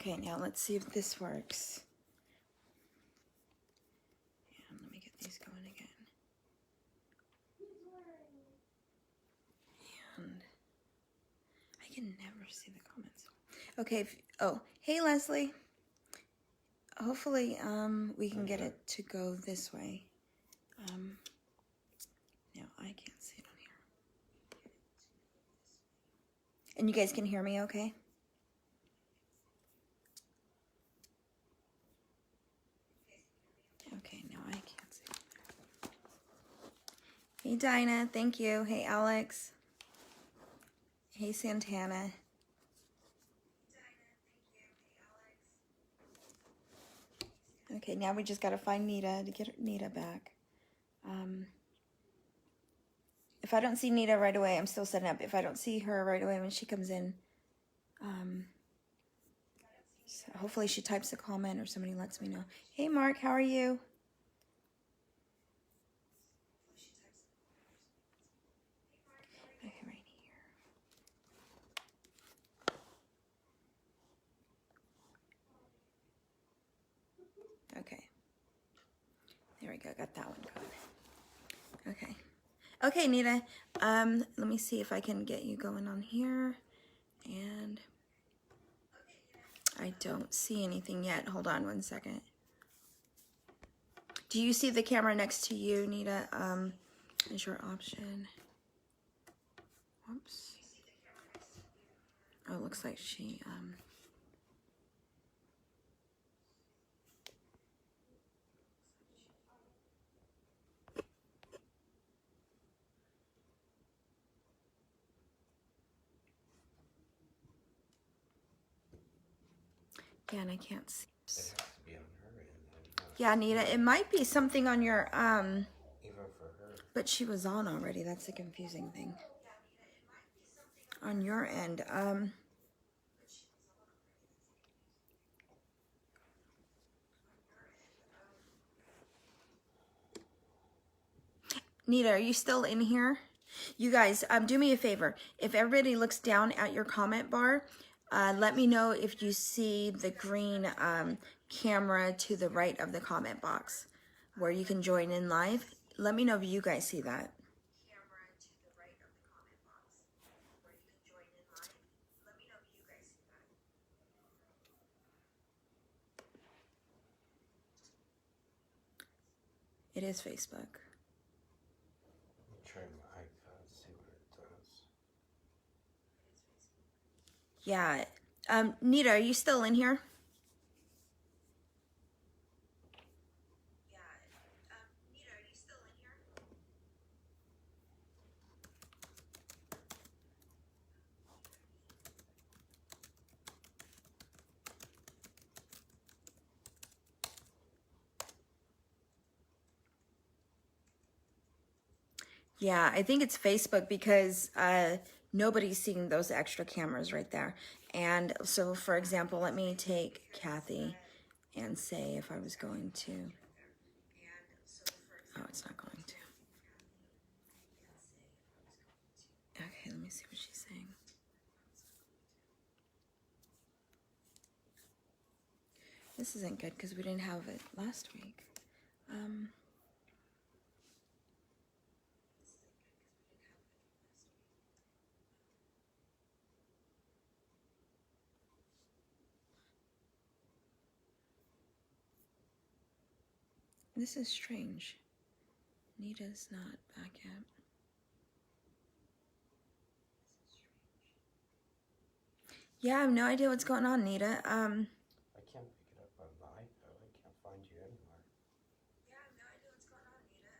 Okay, now let's see if this works. And let me get these going again. And I can never see the comments. Okay, oh, hey Leslie. Hopefully we can get it to go this way. Now I can't see it on here. And you guys can hear me okay? Okay, now I can't see it. Hey Dinah, thank you. Hey Alex. Hey Santana. Okay, now we just gotta find Nita to get Nita back. If I don't see Nita right away, I'm still setting up. If I don't see her right away when she comes in, so hopefully she types a comment or somebody lets me know. Hey Mark, how are you? Okay, right here. Okay. There we go, got that one going. Okay. Okay, Nita, let me see if I can get you going on here. And I don't see anything yet. Hold on one second. Do you see the camera next to you, Nita? Is your option. Whoops. Oh, it looks like she, yeah, and I can't see. It has to be on her end. Yeah, Nita, it might be something on your, Even for her. but she was on already. That's the confusing thing. On your end, Nita, are you still in here? You guys, do me a favor. If everybody looks down at your comment bar, let me know if you see the green camera to the right of the comment box where you can join in live. Let me know if you guys see that. It is Facebook. Try my icon, see what it does. Yeah. Nita, are you still in here? Yeah, I think it's Facebook because nobody's seeing those extra cameras right there. And so, for example, let me take Kathy and say if I was going to. Oh, it's not going to. Okay, let me see what she's saying. This isn't good because we didn't have it last week. This is strange. Nita's not back yet. Yeah, I have no idea what's going on, Nita. I can't pick it up on the iPad. I can't find you anywhere. Yeah, I have no idea what's going on, Nita.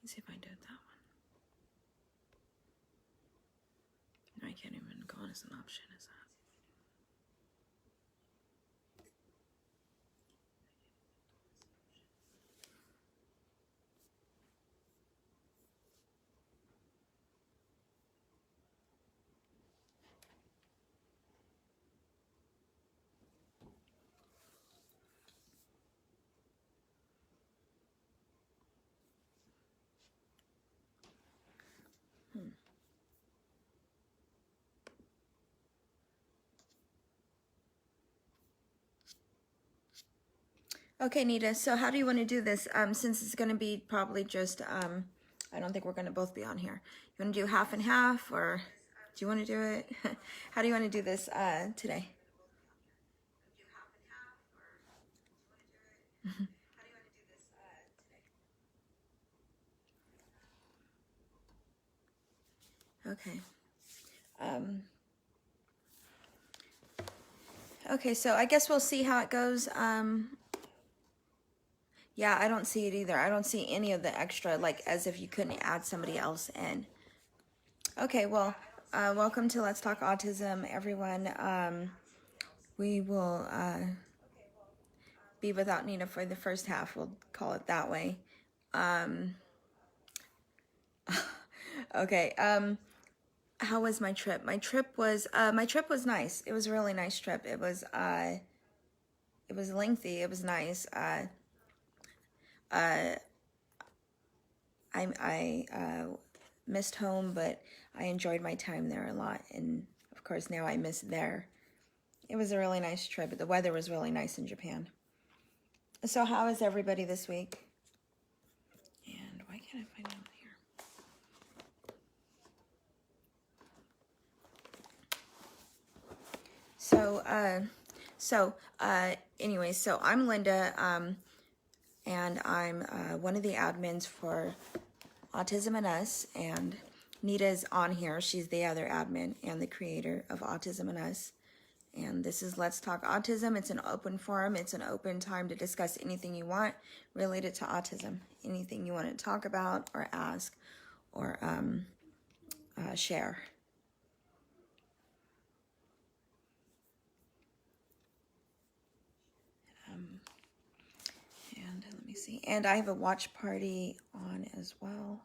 Let's see if I did that one. No, I can't even go on as an option, is that? Okay, Nita, so how do you want to do this? Since it's going to be probably just, I don't think we're going to both be on here. You want to do half and half, or do you want to do it? How do you want to do this today? Okay. Okay, so I guess we'll see how it goes. Yeah, I don't see it either. I don't see any of the extra, like as if you couldn't add somebody else in. Okay, well, welcome to Let's Talk Autism, everyone. We will be without Nina for the first half. We'll call it that way. Okay. How was my trip? My trip was nice. It was a really nice trip. It was lengthy. It was nice. I missed home, but I enjoyed my time there a lot. And of course, now I miss there. It was a really nice trip. The weather was really nice in Japan. So how is everybody this week? And why can't I find it on here? Anyway, so I'm Linda, and I'm one of the admins for Autism and Us, and Nita's on here. She's the other admin and the creator of Autism and Us. And this is Let's Talk Autism. It's an open forum. It's an open time to discuss anything you want related to autism. Anything you want to talk about or ask or share. And let me see. And I have a watch party on as well.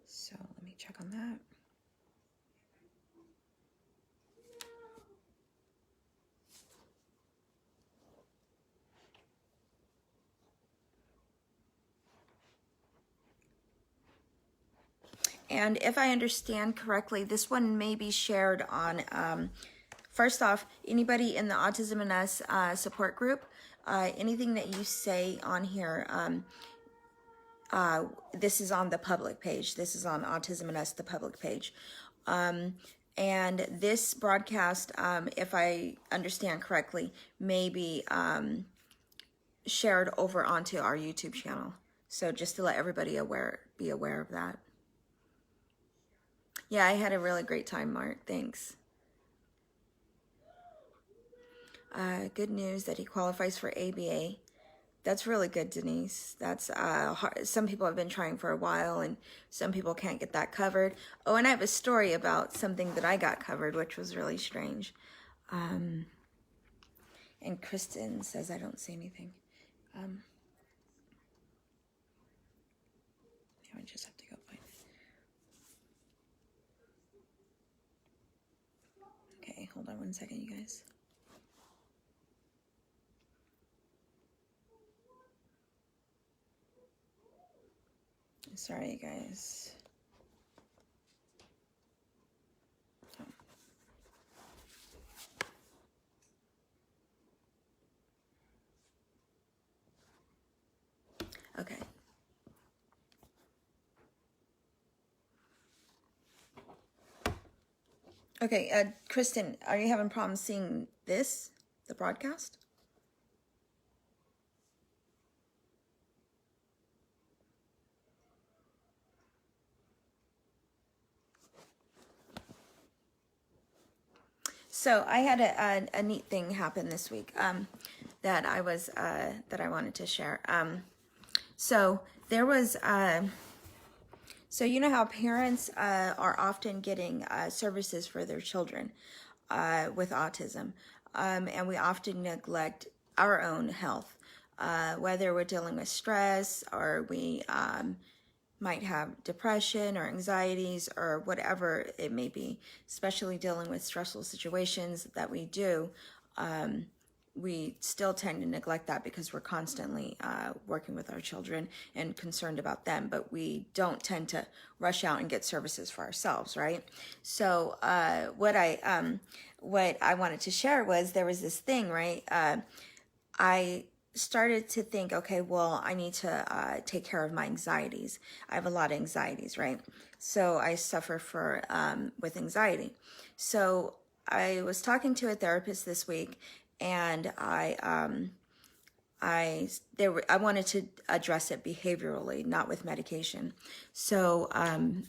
So let me check on that. And if I understand correctly, this one may be shared on, first off, anybody in the Autism and Us support group, anything that you say on here, this is on the public page. This is on Autism and Us, the public page. And this broadcast, if I understand correctly, may be shared over onto our YouTube channel. So just to let everybody be aware of that. Yeah, I had a really great time, Mark. Thanks. Good news that he qualifies for ABA. That's really good, Denise. That's hard. Some people have been trying for a while, and some people can't get that covered. Oh, and I have a story about something that I got covered, which was really strange. And Kristen says I don't say anything. Now I just have to go find it. Okay, hold on one second, you guys. Sorry, you guys. Oh. Okay. Okay, Kristen, are you having problems seeing this, the broadcast? So I had a neat thing happen this week that I wanted to share. So there was so you know how parents are often getting services for their children with autism, and we often neglect our own health, whether we're dealing with stress or we might have depression or anxieties or whatever it may be, especially dealing with stressful situations that we do. We still tend to neglect that because we're constantly working with our children and concerned about them, but we don't tend to rush out and get services for ourselves, right? So what I wanted to share was there was this thing, right? started to think, okay, well, I need to take care of my anxieties. I have a lot of anxieties, right? So I suffer with anxiety. So I was talking to a therapist this week, and I wanted to address it behaviorally, not with medication. So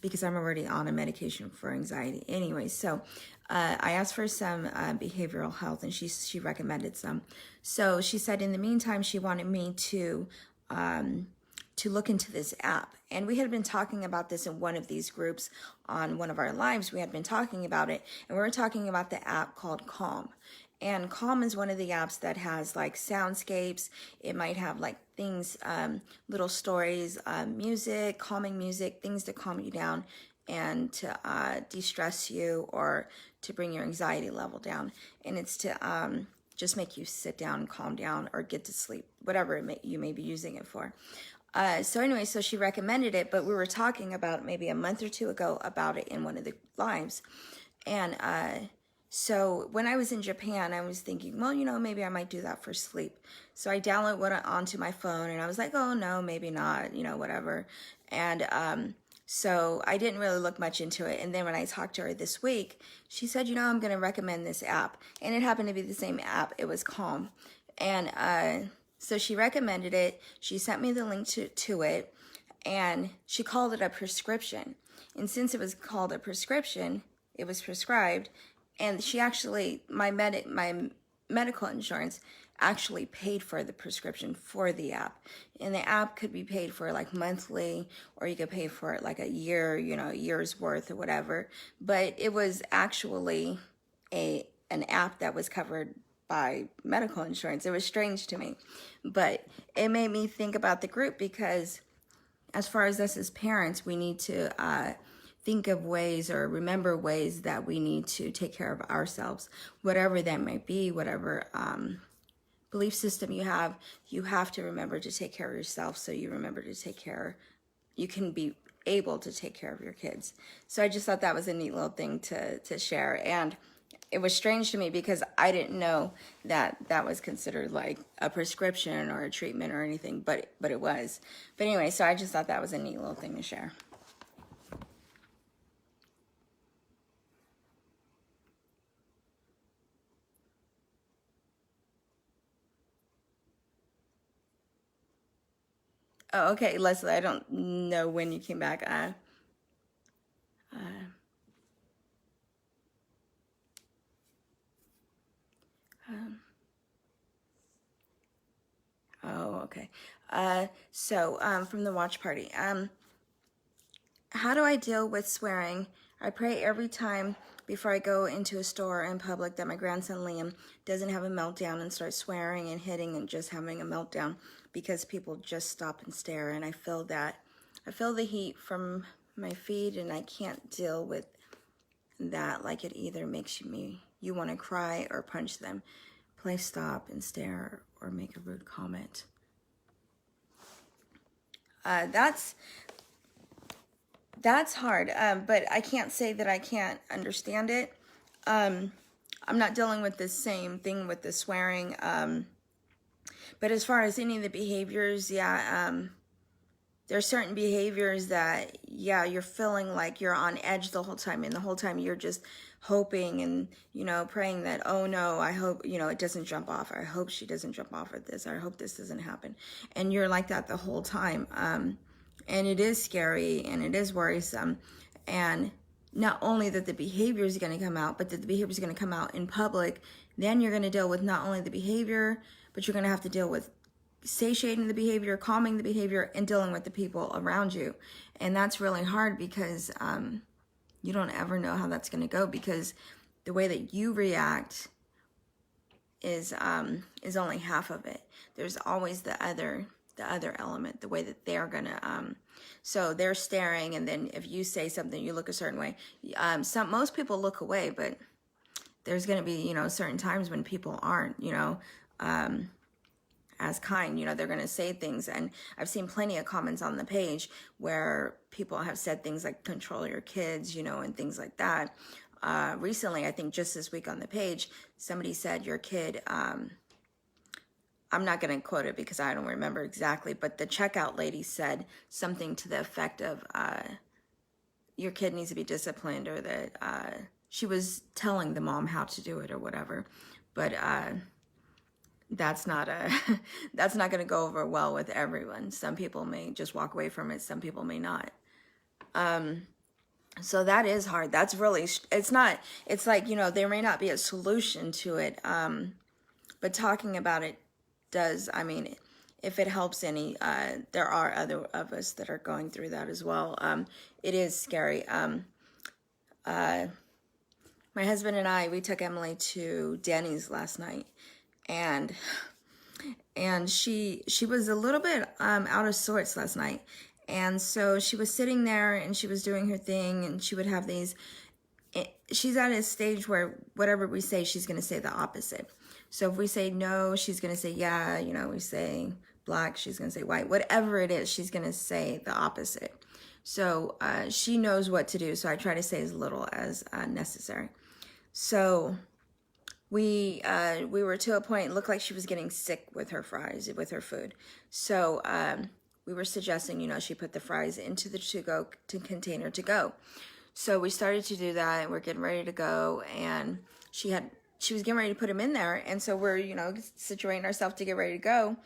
because I'm already on a medication for anxiety anyway. So I asked for some behavioral health, and she recommended some. So she said in the meantime she wanted me to look into this app. And we had been talking about this in one of these groups on one of our lives. We had been talking about it, and we were talking about the app called Calm. And Calm is one of the apps that has like soundscapes. It might have like things, little stories, music, calming music, things to calm you down and to de-stress you or to bring your anxiety level down. And it's to just make you sit down, calm down, or get to sleep, whatever you may be using it for. So anyway, so she recommended it, but we were talking about maybe a month or two ago about it in one of the lives. And so when I was in Japan, I was thinking, well, maybe I might do that for sleep. So I downloaded it onto my phone, and I was like, oh, no, maybe not, whatever. And so I didn't really look much into it. And then when I talked to her this week, she said, I'm going to recommend this app. And it happened to be the same app. It was Calm. And so she recommended it. She sent me the link to it, and she called it a prescription. And since it was called a prescription, it was prescribed. And she actually, my medical insurance actually paid for the prescription for the app. And the app could be paid for like monthly, or you could pay for it like a year, a year's worth or whatever. But it was actually an app that was covered by medical insurance. It was strange to me, but it made me think about the group, because as far as us as parents, we need to think of ways or remember ways that we need to take care of ourselves, whatever that might be, whatever belief system you have to remember to take care of yourself, so you remember to you can be able to take care of your kids. So I just thought that was a neat little thing to share. And it was strange to me because I didn't know that was considered like a prescription or a treatment or anything, but it was. But anyway, so I just thought that was a neat little thing to share. Oh, okay, Leslie, I don't know when you came back. Oh, okay. So from the watch party. How do I deal with swearing? I pray every time before I go into a store in public that my grandson Liam doesn't have a meltdown and start swearing and hitting and just having a meltdown, because people just stop and stare, and I feel the heat from my feet, and I can't deal with that. Like, it either makes you want to cry or punch them. Please stop and stare or make a rude comment. That's hard, but I can't say that I can't understand it. I'm not dealing with the same thing with the swearing. But as far as any of the behaviors, there are certain behaviors that, you're feeling like you're on edge the whole time, and the whole time you're just hoping and, praying that, oh no, I hope, it doesn't jump off. I hope she doesn't jump off at this. I hope this doesn't happen. And you're like that the whole time. And it is scary, and it is worrisome. And not only that the behavior is going to come out, but that the behavior is going to come out in public. Then you're going to deal with not only the behavior, but you're going to have to deal with satiating the behavior, calming the behavior, and dealing with the people around you. And that's really hard, because you don't ever know how that's going to go, because the way that you react is only half of it. There's always the other element, the way that they're gonna so they're staring, and then if you say something, you look a certain way. Most people look away, but there's gonna be certain times when people aren't as kind. They're gonna say things, and I've seen plenty of comments on the page where people have said things like control your kids, and things like that. Recently, I think just this week on the page, somebody said your kid I'm not going to quote it because I don't remember exactly, but the checkout lady said something to the effect of, your kid needs to be disciplined, or that she was telling the mom how to do it or whatever. But that's not a that's not going to go over well with everyone. Some people may just walk away from it. Some people may not. So that is hard. That's really, it's not, it's like, there may not be a solution to it. But talking about it does, I mean, if it helps any, there are other of us that are going through that as well. It is scary. My husband and I, we took Emily to Denny's last night, and she was a little bit out of sorts last night. And so she was sitting there and she was doing her thing, and she would have these, she's at a stage where whatever we say, she's going to say the opposite. So if we say no, she's going to say yeah. We say black, she's going to say white. Whatever it is, she's going to say the opposite. So she knows what to do. So I try to say as little as necessary. So we were to a point, it looked like she was getting sick with her fries, with her food. So we were suggesting, she put the fries into the to-go container to go. So we started to do that, and we're getting ready to go, and she was getting ready to put them in there. And so we're, situating ourselves to get ready to go.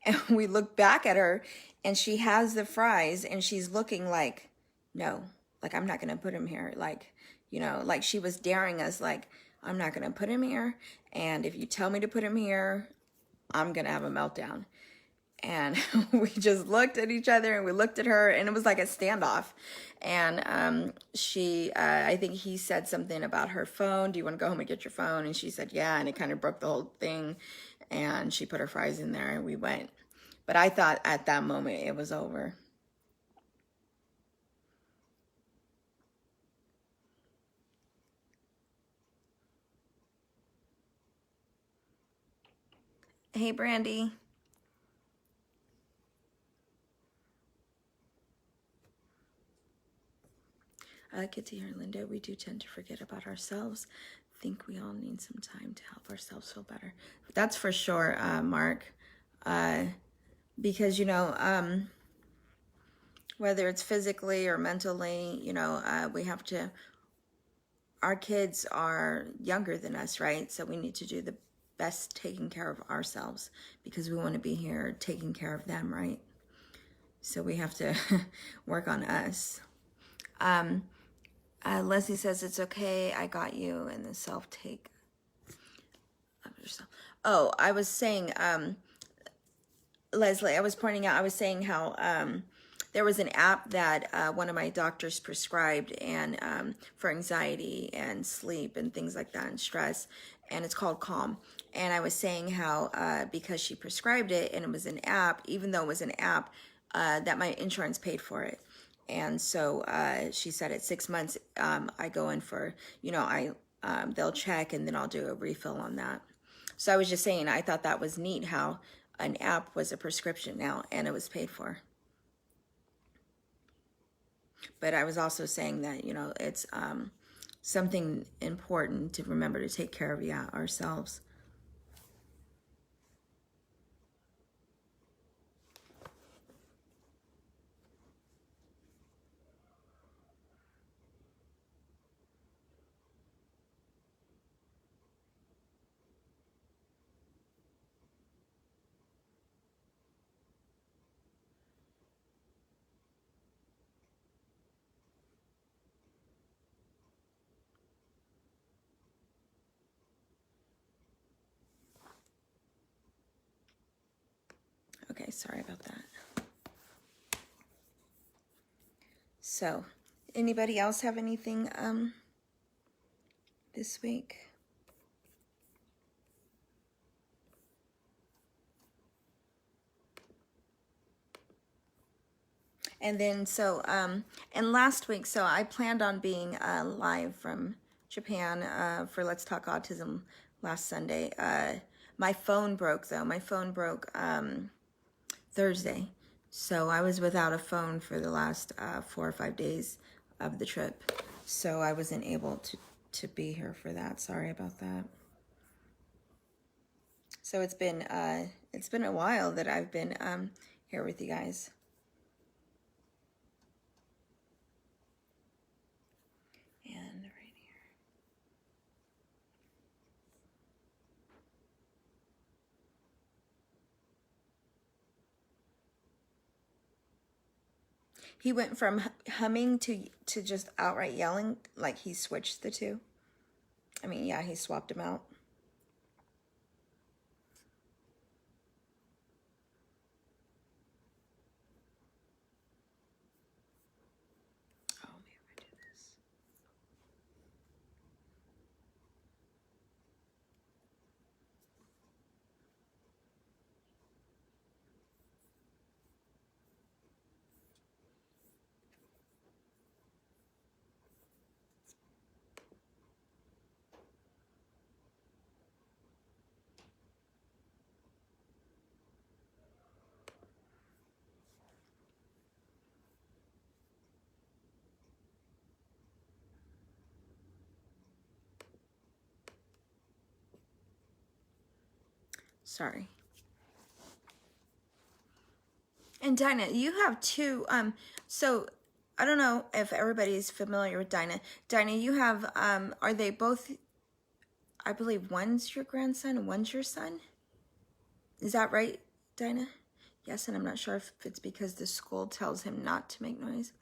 And we look back at her, and she has the fries, and she's looking like, no, like, I'm not going to put them here. Like, like she was daring us, like, I'm not going to put him here. And if you tell me to put him here, I'm going to have a meltdown. And we just looked at each other, and we looked at her, and it was like a standoff. And I think he said something about her phone. Do you want to go home and get your phone? And she said, yeah. And it kind of broke the whole thing. And she put her fries in there, and we went. But I thought at that moment it was over. Hey, Brandy. Good to hear, Linda. We do tend to forget about ourselves. Think we all need some time to help ourselves feel better. That's for sure, Mark. Because, whether it's physically or mentally, we have to, our kids are younger than us, right? So we need to do the best taking care of ourselves, because we want to be here taking care of them, right? So we have to work on us. Leslie says, it's okay, I got you, and the self-take of yourself. Oh, I was saying, Leslie, I was pointing out, I was saying how there was an app that one of my doctors prescribed, and for anxiety and sleep and things like that, and stress, and it's called Calm. And I was saying how because she prescribed it and it was an app, even though it was an app, that my insurance paid for it. And so she said at 6 months, I go in for, they'll check, and then I'll do a refill on that. So I was just saying, I thought that was neat how an app was a prescription now, and it was paid for. But I was also saying that, it's something important to remember to take care of ourselves. Okay, sorry about that. So, anybody else have anything this week? And then, so, and last week, so I planned on being live from Japan for Let's Talk Autism last Sunday. My phone broke, though. My phone broke Thursday. So I was without a phone for the last 4 or 5 days of the trip. So I wasn't able to be here for that. Sorry about that. So it's been a while that I've been here with you guys. And right here. He went from humming to just outright yelling, like he switched the two. I mean, yeah, he swapped them out. Oh, maybe I do this. Sorry. And Dinah, you have two, so I don't know if everybody's familiar with Dinah. Dinah, you have, are they both, I believe one's your grandson and one's your son? Is that right, Dinah? Yes, and I'm not sure if it's because the school tells him not to make noise.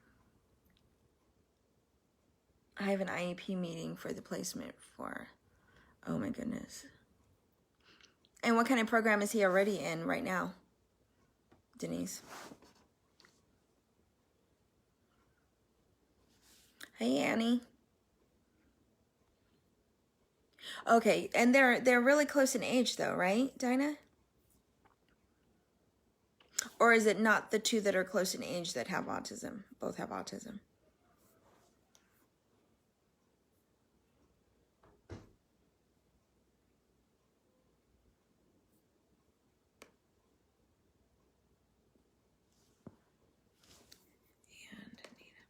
I have an IEP meeting for the placement for, oh my goodness. And what kind of program is he already in right now, Denise? Hey, Annie. Okay, and they're really close in age though, right, Dinah? Or is it not the two that are close in age that have autism? Both have autism. And Anita.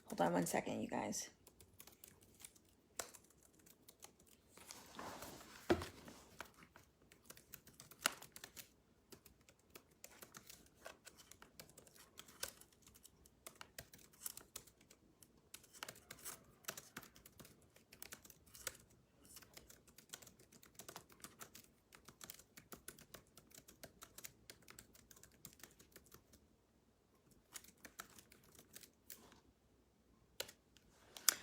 Hold on one second, you guys.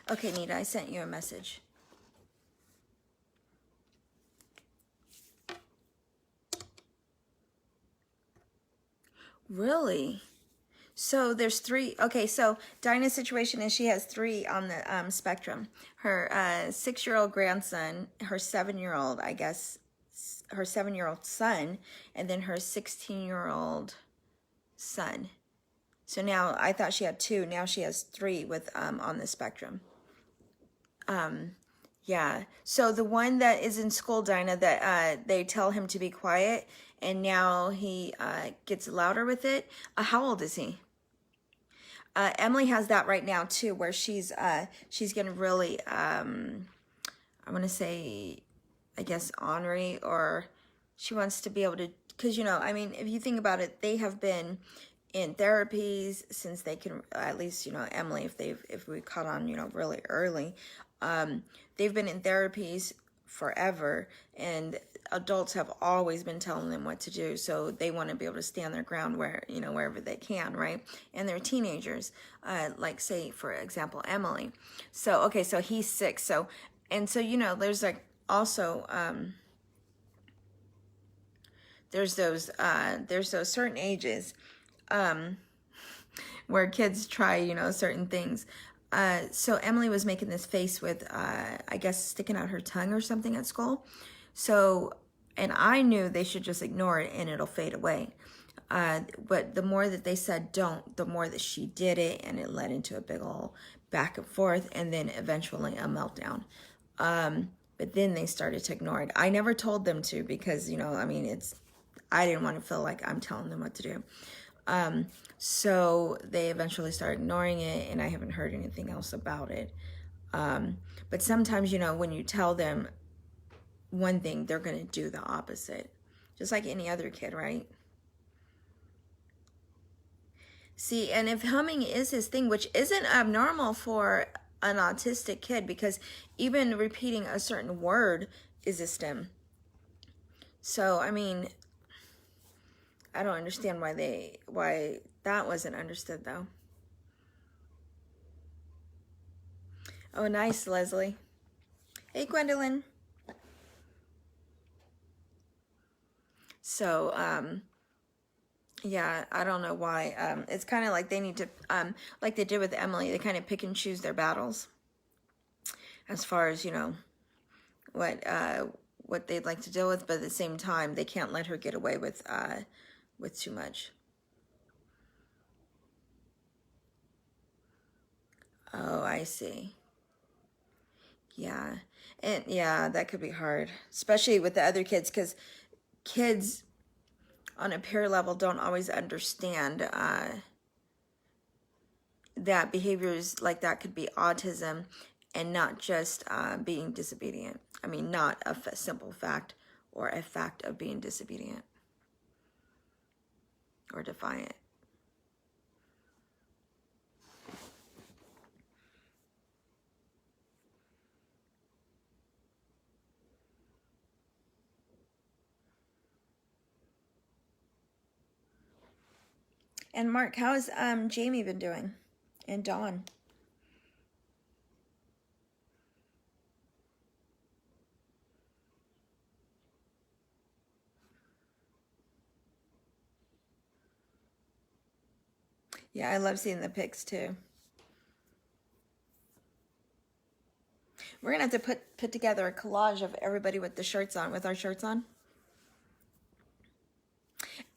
Okay, Nita, I sent you a message. Really? So there's three. Okay, so Dinah's situation is she has three on the spectrum. Her 6-year-old grandson, her 7-year-old, I guess, her 7-year-old son, and then her 16-year-old son. So now I thought she had two. Now she has three with on the spectrum. Yeah. So the one that is in school, Dinah, that they tell him to be quiet, and now he gets louder with it. How old is he? Emily has that right now too, where she's getting really, I want to say, I guess ornery, or she wants to be able to, because I mean, if you think about it, they have been in therapies since they can, at least Emily, if we caught on really early, they've been in therapies forever, and adults have always been telling them what to do, so they want to be able to stand their ground wherever they can, right? And they're teenagers, like say for example Emily. So okay, so he's 6, so there's like also there's those certain ages where kids try certain things. So Emily was making this face with, I guess, sticking out her tongue or something at school. So, and I knew they should just ignore it and it'll fade away. But the more that they said don't, the more that she did it, and it led into a big ol' back and forth, and then eventually a meltdown. But then they started to ignore it. I never told them to because, you know, I mean, I didn't want to feel like I'm telling them what to do. So they eventually started ignoring it, and I haven't heard anything else about it. But sometimes, you know, when you tell them one thing, they're going to do the opposite. Just like any other kid, right? See, and if humming is his thing, which isn't abnormal for an autistic kid, because even repeating a certain word is a stim. So, I mean, I don't understand why that wasn't understood, though. Oh, nice, Leslie. Hey, Gwendolyn. So, yeah, I don't know why. It's kind of like they need to, like they did with Emily, they kind of pick and choose their battles as far as, you know, what they'd like to deal with, but at the same time, they can't let her get away with too much. Oh, I see. Yeah. And yeah, that could be hard, especially with the other kids, because kids on a peer level don't always understand that behaviors like that could be autism and not just being disobedient. I mean, not a simple fact or a fact of being disobedient or defiant. And Mark, how has Jamie been doing? And Dawn? Yeah, I love seeing the pics too. We're gonna have to put together a collage of everybody with the shirts on, with our shirts on.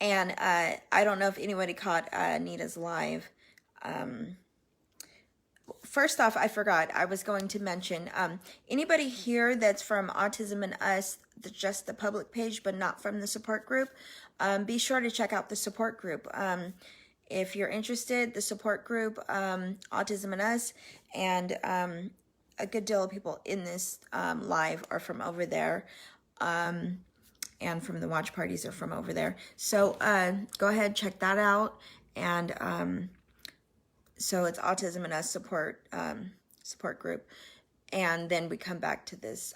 And I don't know if anybody caught Nita's live. First off, I forgot. I was going to mention, anybody here that's from Autism and Us, just the public page, but not from the support group, be sure to check out the support group. If you're interested, the support group, Autism and Us, and a good deal of people in this live are from over there. And from the watch parties are from over there. So go ahead, check that out. And so it's Autism and Us support group. And then we come back to this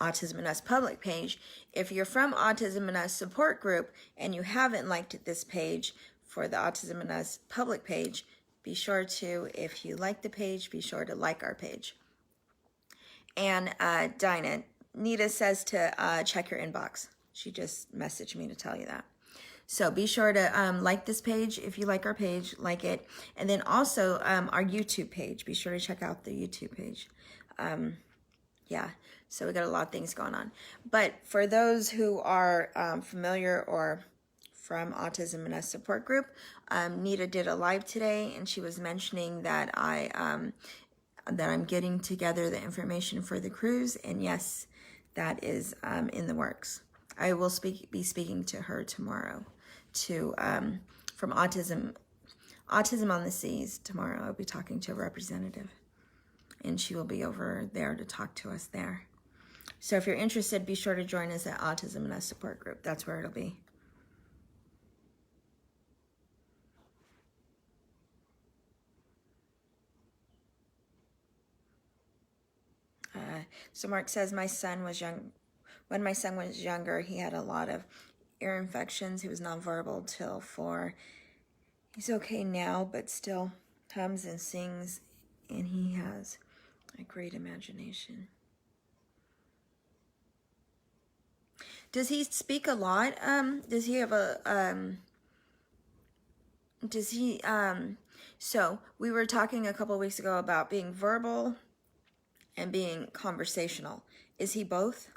Autism and Us public page. If you're from Autism and Us support group and you haven't liked this page for the Autism and Us public page, be sure to, if you like the page, be sure to like our page. And Dinah, Nita says to check your inbox. She just messaged me to tell you that. So be sure to like this page. If you like our page, like it. And then also our YouTube page. Be sure to check out the YouTube page. Yeah, so we got a lot of things going on. But for those who are familiar or from Autism and Us support group, Nita did a live today, and she was mentioning that I'm getting together the information for the cruise, and yes, that is in the works. I will be speaking to her tomorrow, from Autism on the Seas tomorrow. I'll be talking to a representative, and she will be over there to talk to us there. So if you're interested, be sure to join us at Autism and Us support group. That's where it'll be. So Mark says, my son was young. When my son was younger, he had a lot of ear infections. He was nonverbal till 4. He's okay now, but still hums and sings, and he has a great imagination. Does he speak a lot? Does he have a, So we were talking a couple weeks ago about being verbal and being conversational. Is he both?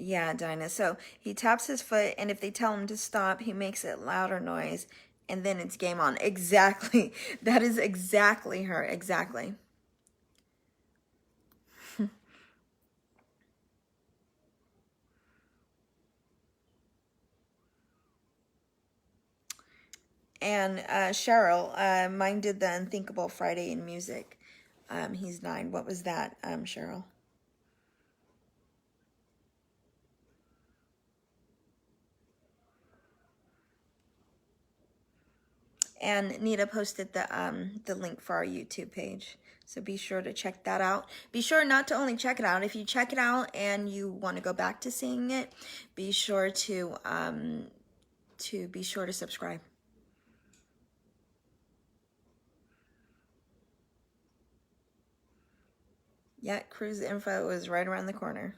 Yeah, Dinah. So he taps his foot, and if they tell him to stop, he makes it louder noise, and then it's game on. Exactly. That is exactly her. Exactly. And Cheryl, mine did the Unthinkable Friday in music. He's 9. What was that, Cheryl? And Nita posted the link for our YouTube page. So be sure to check that out. Be sure not to only check it out. If you check it out and you want to go back to seeing it, be sure to subscribe. Yeah, cruise info is right around the corner.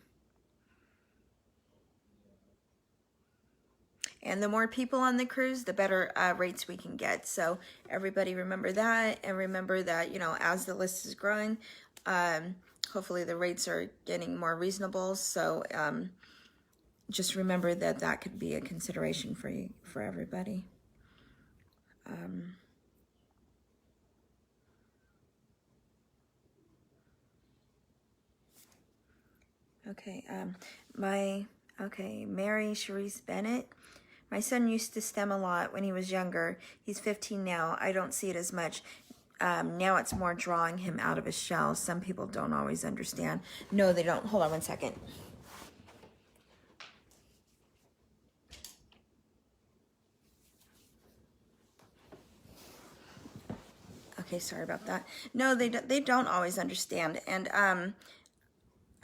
And the more people on the cruise, the better rates we can get. So everybody remember that, and remember that, you know, as the list is growing, hopefully the rates are getting more reasonable. So just remember that that could be a consideration for you, for everybody. Okay, Mary Charisse Bennett. My son used to stem a lot when he was younger. He's 15 now. I don't see it as much. Now it's more drawing him out of his shell. Some people don't always understand. No, they don't. Hold on one second. Okay, sorry about that. No, they don't always understand. And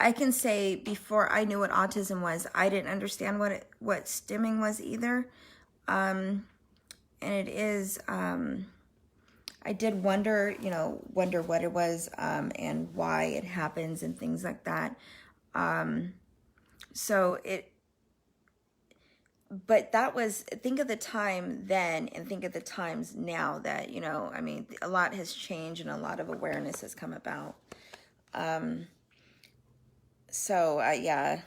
I can say before I knew what autism was, I didn't understand what stimming was either. And it is, I did wonder, wonder what it was, and why it happens and things like that. But that was, think of the time then and think of the times now that, I mean, a lot has changed and a lot of awareness has come about. Yeah,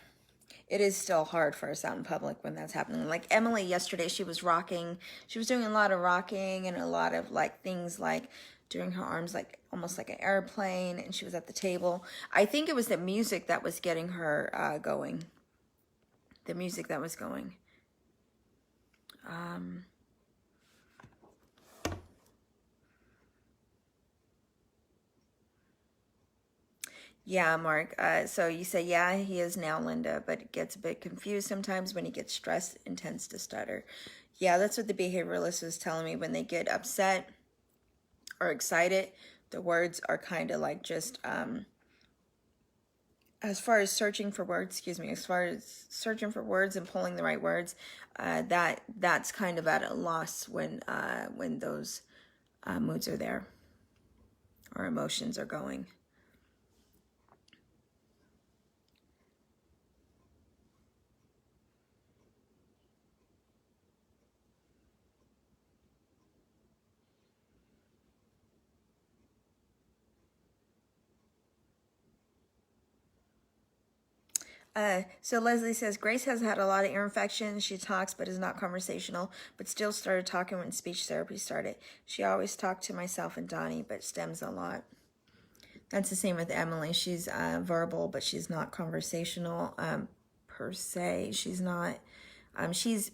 it is still hard for us out in public when that's happening. Like Emily yesterday, she was rocking. She was doing a lot of rocking and a lot of like things like doing her arms like almost like an airplane, and she was at the table. I think it was the music that was getting her going. The music that was going. Yeah, Mark. So you say, yeah, he is now, Linda, but it gets a bit confused sometimes when he gets stressed and tends to stutter. Yeah, that's what the behavioralist was telling me. When they get upset or excited, the words are kind of like just, as far as searching for words, as far as searching for words and pulling the right words, that's kind of at a loss when those moods are there or emotions are going. So Leslie says, Grace has had a lot of ear infections. She talks but is not conversational, but still started talking when speech therapy started. She always talked to myself and Donnie, but stems a lot. That's the same with Emily. She's verbal, but she's not conversational per se. She's not, she's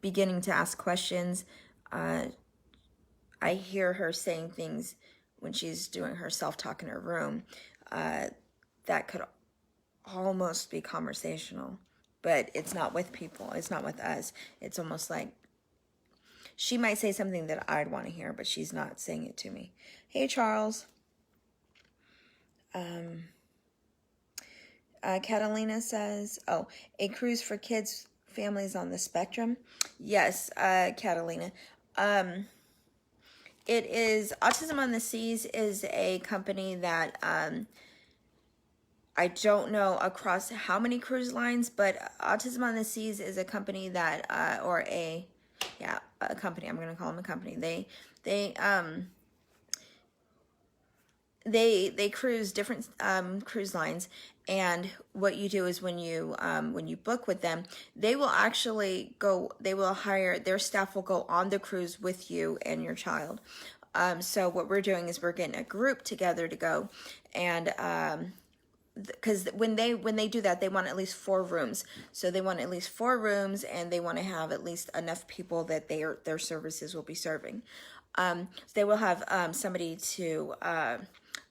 beginning to ask questions. I hear her saying things when she's doing her self-talk in her room that could almost be conversational, but it's not with people. It's not with us. It's almost like she might say something that I'd want to hear, but she's not saying it to me. Hey, Charles. Catalina says, oh, a cruise for kids, families on the spectrum. Yes, Catalina. It is Autism on the Seas is a company that I don't know across how many cruise lines, but Autism on the Seas is a company that a company. I'm going to call them a company. They cruise different cruise lines, and what you do is when you book with them, they will actually go. They will hire their staff will go on the cruise with you and your child. So what we're doing is we're getting a group together to go, and because when they do that, they want at least 4 rooms. So they want at least 4 rooms, and they want to have at least enough people that their services will be serving. They will have somebody to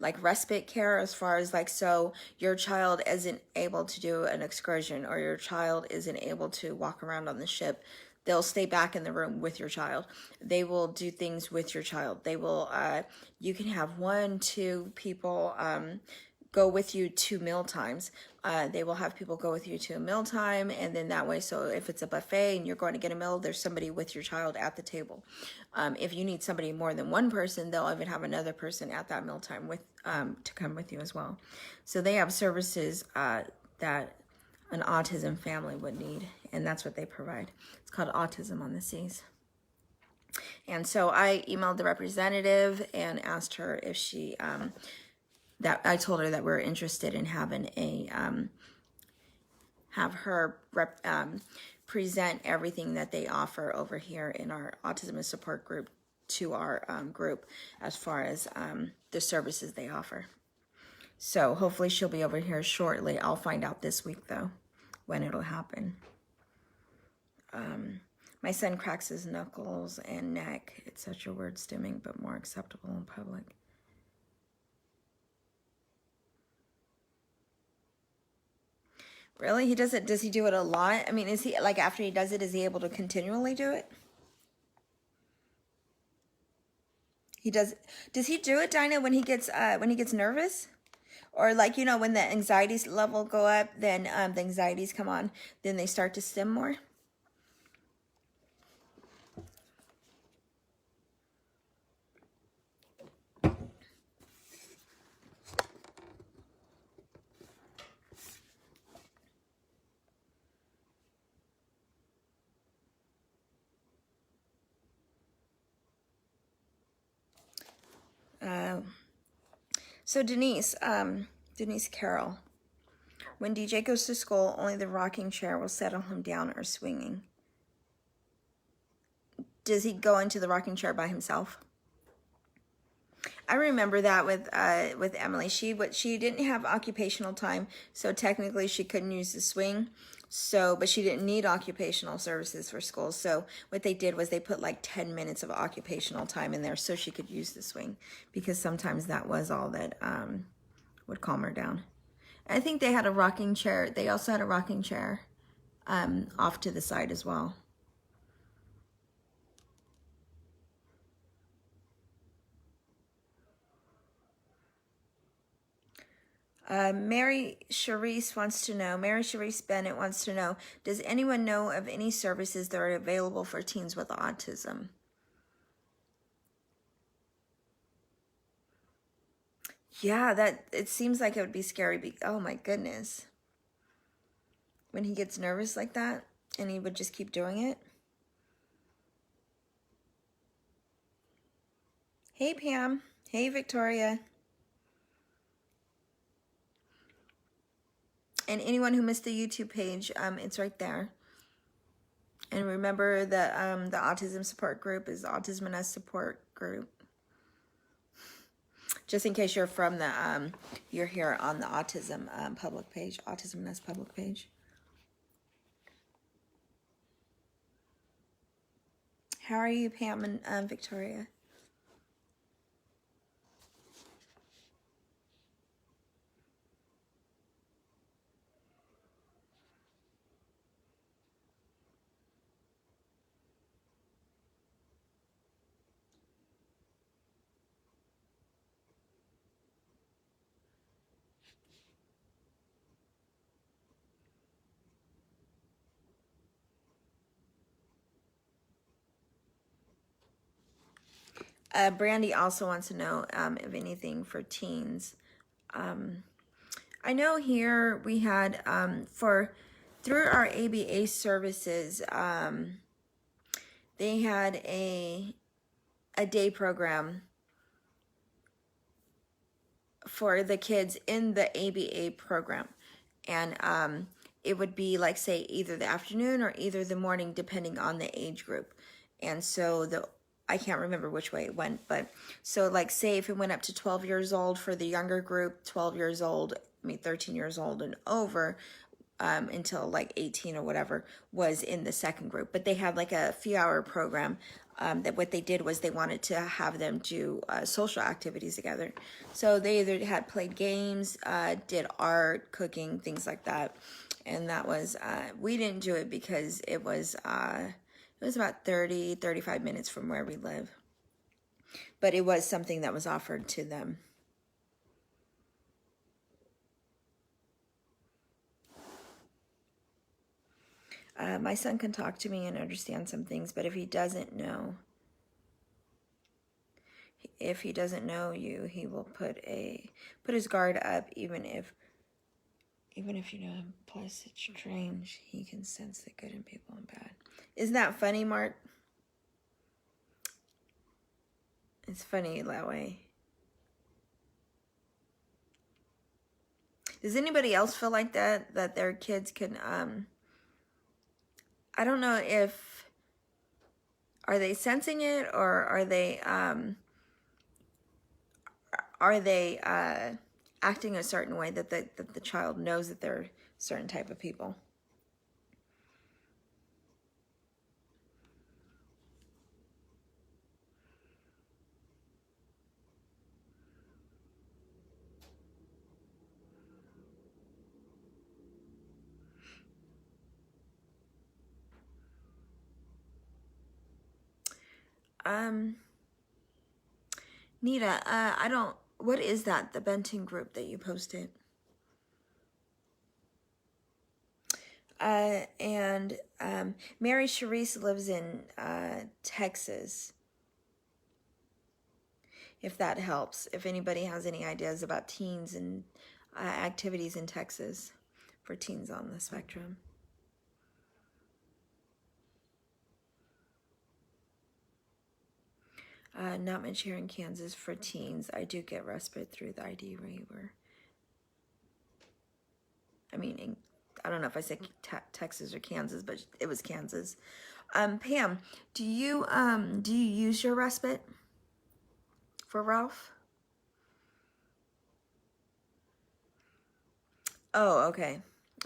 like respite care, as far as like, so your child isn't able to do an excursion, or your child isn't able to walk around on the ship, they'll stay back in the room with your child. They will do things with your child. They will you can have 1-2 people go with you to meal times. They will have people go with you to a meal time, and then that way, so if it's a buffet and you're going to get a meal, there's somebody with your child at the table. If you need somebody more than one person, they'll even have another person at that meal time with to come with you as well. So they have services that an autism family would need, and that's what they provide. It's called Autism on the Seas. And so I emailed the representative and asked her if she that I told her that we're interested in having a have her present everything that they offer over here in our Autism Support group to our group, as far as the services they offer. So hopefully she'll be over here shortly. I'll find out this week though when it'll happen. My son cracks his knuckles and neck. It's such a word stimming, but more acceptable in public. Really? He does it? Does he do it a lot? I mean, is he, like, after he does it, is he able to continually do it? He does he do it, Dinah, when he gets nervous? Or, like, you know, when the anxiety level go up, then the anxieties come on, then they start to stim more? So Denise Carroll, when DJ goes to school, only the rocking chair will settle him down or swinging. Does he go into the rocking chair by himself? I remember that with Emily. She didn't have occupational time, so technically she couldn't use the swing. So, but she didn't need occupational services for school. So what they did was they put like 10 minutes of occupational time in there so she could use the swing, because sometimes that was all that would calm her down. I think they had a rocking chair. They also had a rocking chair off to the side as well. Mary Charisse Bennett wants to know, does anyone know of any services that are available for teens with autism? Yeah, it seems like it would be scary. Oh my goodness. When he gets nervous like that and he would just keep doing it. Hey, Pam. Hey, Victoria. And anyone who missed the YouTube page, it's right there. And remember that the Autism Support Group is the Autism And Us Support Group. Just in case you're from the, you're here on the Autism public page, Autism And Us public page. How are you, Pam and Victoria? Brandy also wants to know if anything for teens. I know here we had through our ABA services, they had a day program for the kids in the ABA program, and it would be like, say, either the afternoon or either the morning, depending on the age group. And so I can't remember which way it went, but so like, say if it went up to 12 years old for the younger group, 12 years old, 13 years old and over, until like 18 or whatever, was in the second group. But they had like a few hour program that what they did was they wanted to have them do social activities together. So they either had played games, did art, cooking, things like that. And that was, we didn't do it because it was about 35 minutes from where we live. But it was something that was offered to them. My son can talk to me and understand some things, but if he doesn't know you, he will put his guard up, even if you know him. Plus, it's strange. He can sense the good in people and bad. Isn't that funny, Mark? It's funny that way. Does anybody else feel like that? That their kids can, I don't know if, are they sensing it, or are they acting a certain way that the child knows that they're a certain type of people? Nita, what is that, the Benton group that you posted? And Mary Charisse lives in Texas. If that helps, if anybody has any ideas about teens and activities in Texas for teens on the spectrum. Not much here in Kansas for teens. I do get respite through the ID waiver. I don't know if I said Texas or Kansas, but it was Kansas. Pam, do you use your respite for Ralph? Oh, okay.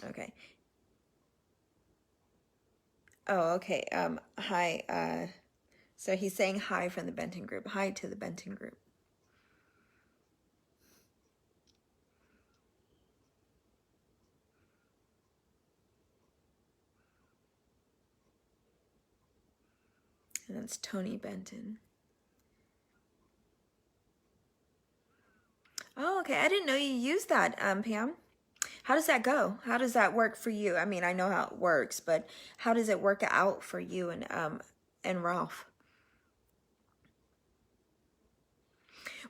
Okay. Oh, okay. Hi. So he's saying hi from the Benton group. Hi to the Benton group. And that's Tony Benton. Oh, okay. I didn't know you used that, Pam. How does that go? How does that work for you? I mean, I know how it works, but how does it work out for you and Ralph?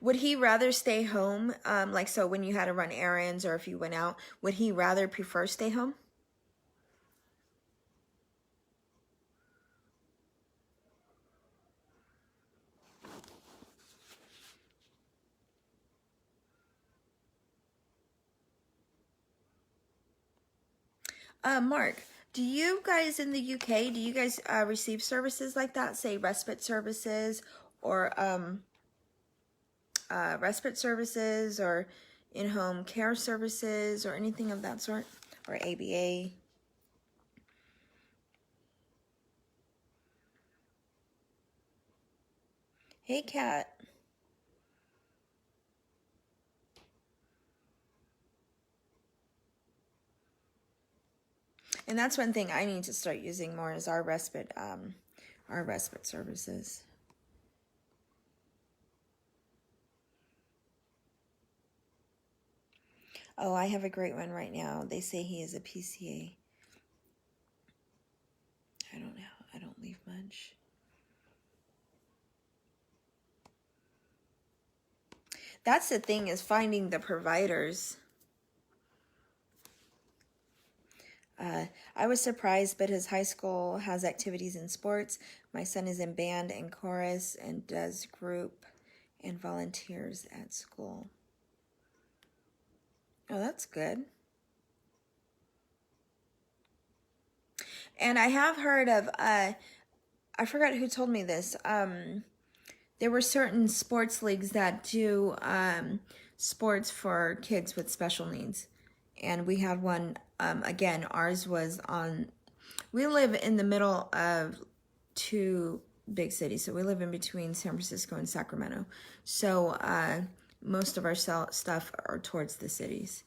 Would he rather stay home? Like, so when you had to run errands or if you went out, would he rather prefer stay home? Mark, do you guys in the UK, do you guys receive services like that? Say respite services or respite services or in-home care services or anything of that sort? Or ABA? Hey, Kat. And that's one thing I need to start using more is our respite services. Oh, I have a great one right now. They say he is a PCA. I don't know. I don't leave much. That's the thing, is finding the providers. I was surprised, but his high school has activities in sports. My son is in band and chorus and does group and volunteers at school. Oh, that's good. And I have heard of, I forgot who told me this. There were certain sports leagues that do sports for kids with special needs. And we had one, again, ours was on, we live in the middle of two big cities. So we live in between San Francisco and Sacramento. So most of our stuff are towards the cities,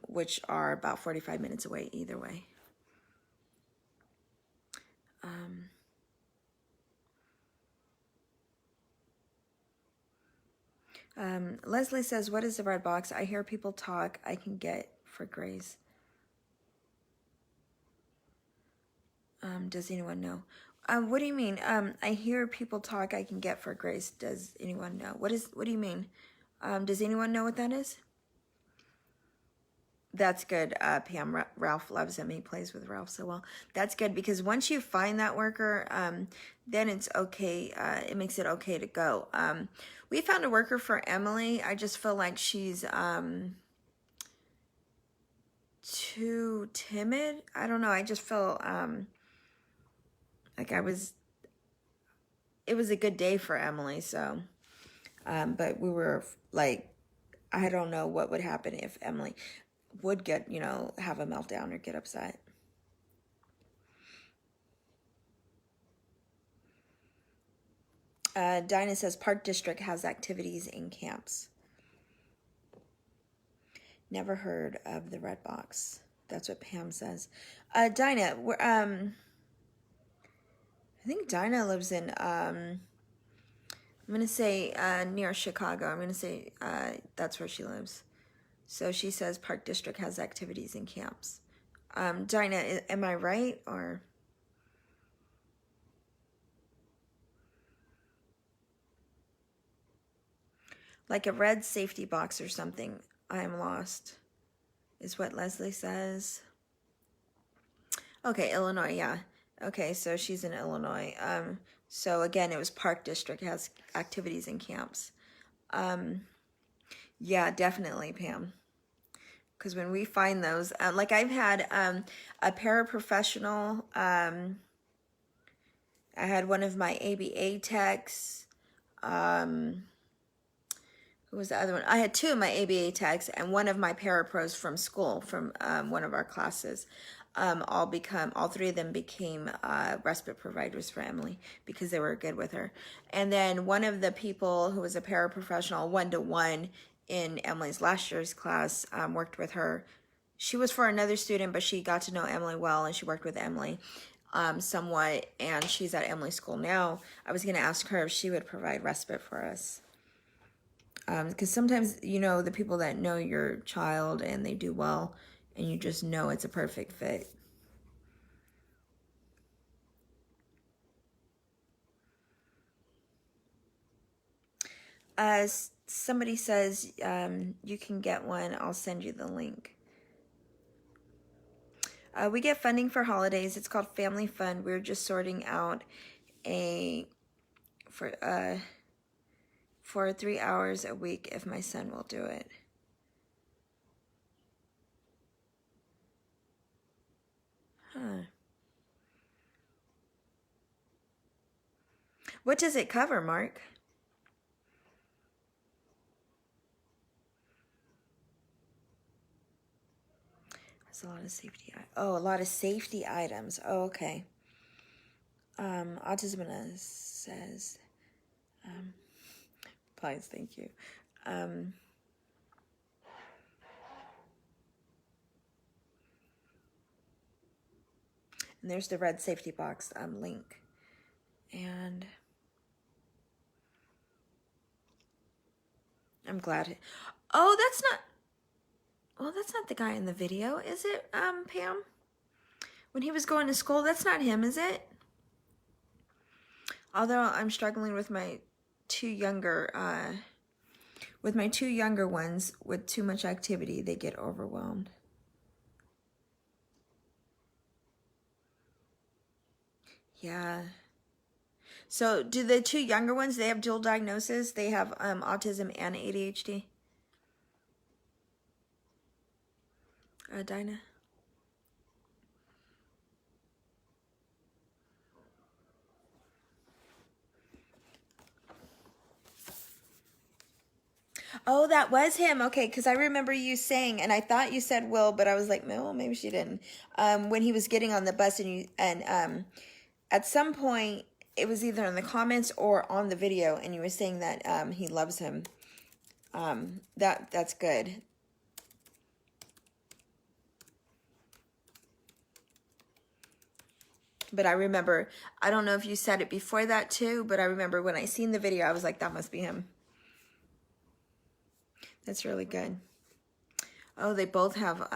which are about 45 minutes away either way. Leslie says, what is the red box? I hear people talk I can get for grace. Does anyone know? What do you mean? I hear people talk I can get for grace. Does anyone know? What do you mean? Does anyone know what that is? That's good, Pam. Ralph loves him. He plays with Ralph so well. That's good, because once you find that worker, then it's okay. It makes it okay to go. We found a worker for Emily. I just feel like she's too timid. I don't know. I just feel like it was a good day for Emily. So, but we were like, I don't know what would happen if Emily would get, have a meltdown or get upset. Dinah says Park District has activities in camps. Never heard of the red box. That's what Pam says. Dinah, I think Dinah lives in, I'm going to say near Chicago. I'm going to say that's where she lives. So she says Park District has activities in camps. Dinah, am I right, or? Like a red safety box or something. I'm lost, is what Leslie says. Okay, Illinois, yeah. Okay, so she's in Illinois. So again, it was Park District has activities in camps. Yeah, definitely, Pam. Because when we find those, like I've had a paraprofessional, I had one of my ABA techs, who was the other one? I had two of my ABA techs and one of my parapros from school, from one of our classes. All three of them became respite providers for Emily because they were good with her. And then one of the people who was a paraprofessional, one-to-one in Emily's last year's class, worked with her. She was for another student, but she got to know Emily well, and she worked with Emily somewhat, and she's at Emily's school now. I was going to ask her if she would provide respite for us. Because sometimes, the people that know your child and they do well, and you just know it's a perfect fit. Somebody says you can get one. I'll send you the link. We get funding for holidays. It's called Family Fund. We're just sorting out for 3 hours a week if my son will do it. Huh. What does it cover, Mark? That's a lot of safety. Oh, a lot of safety items. Oh, okay. Autism And Us says, please, thank you. And there's the red safety box link. And I'm glad. Oh, that's not the guy in the video, is it, Pam? When he was going to school, that's not him, is it? Although I'm struggling with my two younger, with my two younger ones, with too much activity, they get overwhelmed. Yeah. So do the two younger ones, they have dual diagnosis? They have autism and ADHD? Dinah? Oh, that was him. Okay, because I remember you saying, and I thought you said Will, but I was like, no, maybe she didn't. When he was getting on the bus, and at some point, it was either in the comments or on the video, and you were saying that he loves him. That's good. But I remember, I don't know if you said it before that too, but I remember when I seen the video, I was like, that must be him. That's really good. Oh, they both have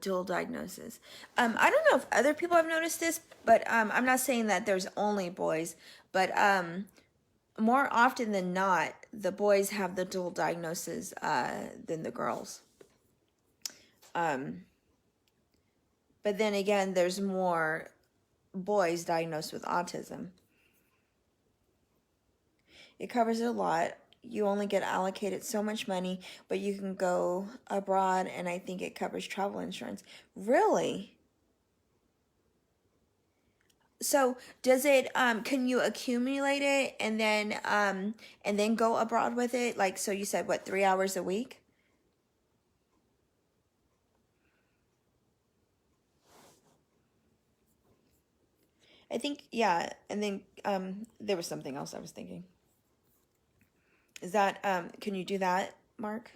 dual diagnosis. I don't know if other people have noticed this, but I'm not saying that there's only boys, but more often than not, the boys have the dual diagnosis than the girls. But then again, there's more boys diagnosed with autism. It covers a lot. You only get allocated so much money, but you can go abroad, and I think it covers travel insurance. Really? So does it, can you accumulate it and then go abroad with it? Like, so you said, what, 3 hours a week? I think, yeah. And then, there was something else I was thinking. Is that, can you do that, Mark?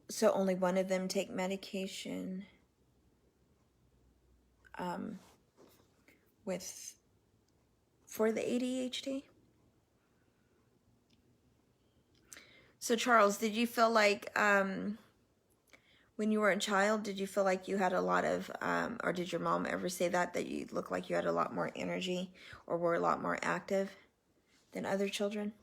So only one of them take medication for the ADHD? So Charles, did you feel like when you were a child, did you feel like you had a lot of, or did your mom ever say that you looked like you had a lot more energy or were a lot more active than other children?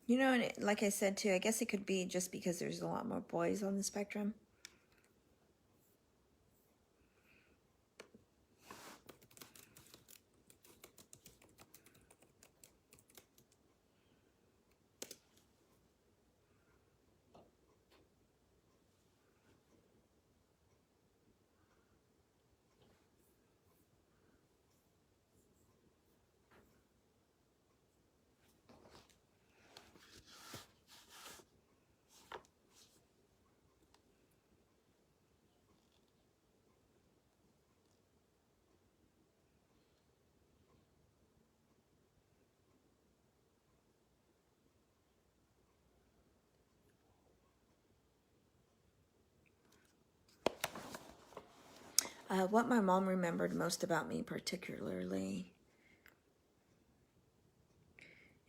You know, and like I said too, I guess it could be just because there's a lot more boys on the spectrum. What my mom remembered most about me, particularly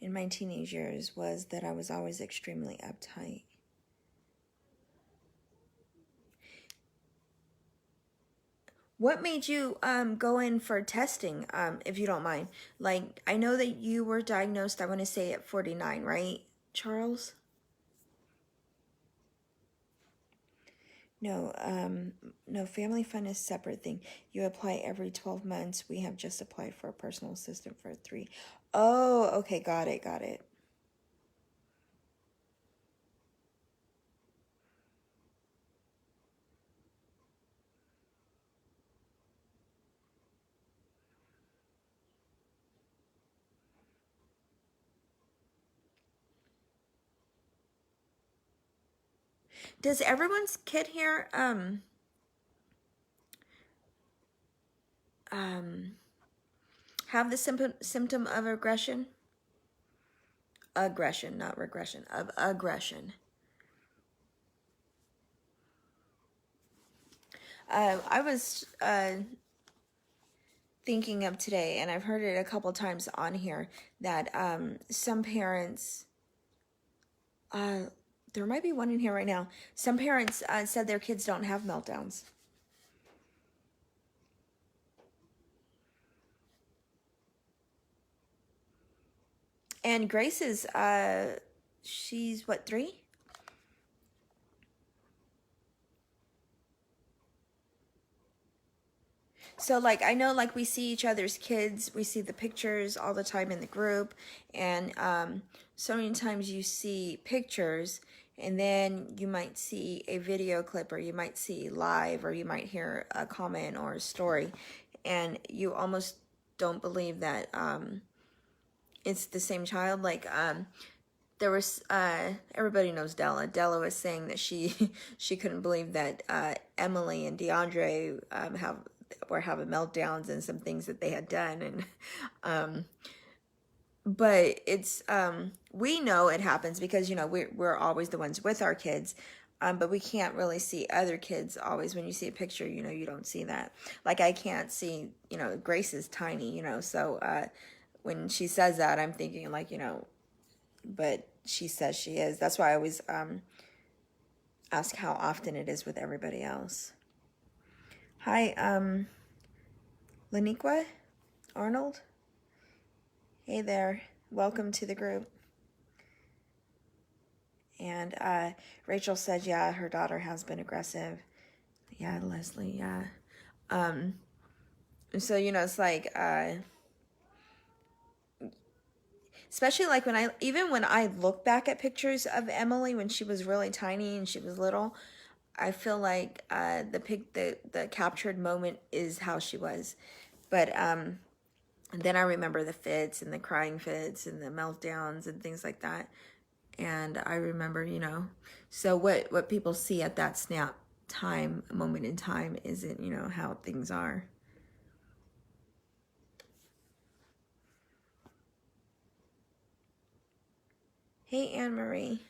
in my teenage years, was that I was always extremely uptight. What made you go in for testing, if you don't mind? Like, I know that you were diagnosed, I want to say at 49, right, Charles? No, no, family fund is a separate thing. You apply every 12 months. We have just applied for a personal assistant for 3. Oh, okay, got it, got it. Does everyone's kid here, have the symptom of aggression? Aggression, not regression, of aggression. I was thinking of today, and I've heard it a couple times on here, that some parents, there might be one in here right now, some parents said their kids don't have meltdowns. And Grace is, she's what, 3? So, like, I know, like, we see each other's kids, we see the pictures all the time in the group, and so many times you see pictures, and then you might see a video clip, or you might see live, or you might hear a comment or a story, and you almost don't believe that it's the same child. Like, there was, everybody knows Della. Della was saying that she couldn't believe that Emily and DeAndre were having meltdowns and some things that they had done, and but it's we know it happens because, you know, we're always the ones with our kids, but we can't really see other kids always. When you see a picture, you know, you don't see that. Like, I can't see, you know, Grace is tiny, you know, so when she says that, I'm thinking, like, you know, but she says she is. That's why I always ask how often it is with everybody else. Hi, Laniqua Arnold. Hey there. Welcome to the group. And Rachel said, yeah, her daughter has been aggressive. Yeah, Leslie, yeah. So, you know, it's like, especially like even when I look back at pictures of Emily when she was really tiny and she was little, I feel like the captured moment is how she was. But and then I remember the fits and the crying fits and the meltdowns and things like that. And I remember, you know, so what people see at that moment in time isn't, you know, how things are. Hey, Anne Marie.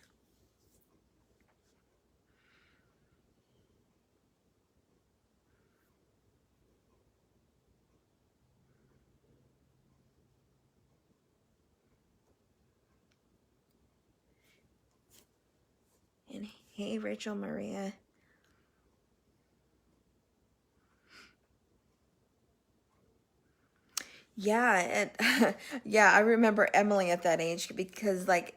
And hey, Rachel Maria. Yeah, yeah, I remember Emily at that age because, like,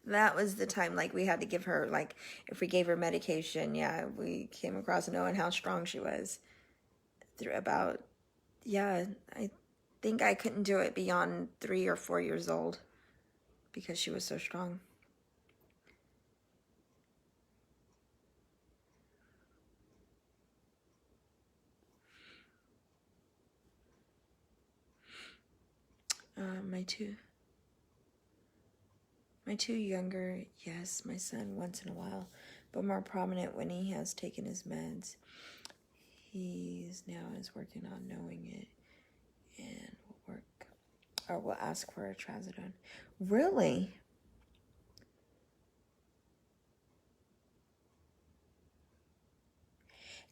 that was the time, like, we had to give her, like, if we gave her medication, yeah, we came across knowing how strong she was. Through about, yeah, I think I couldn't do it beyond 3 or 4 years old because she was so strong. My two younger, yes, my son once in a while, but more prominent when he has taken his meds. He's now is working on knowing it and will ask for a trazodone. Really?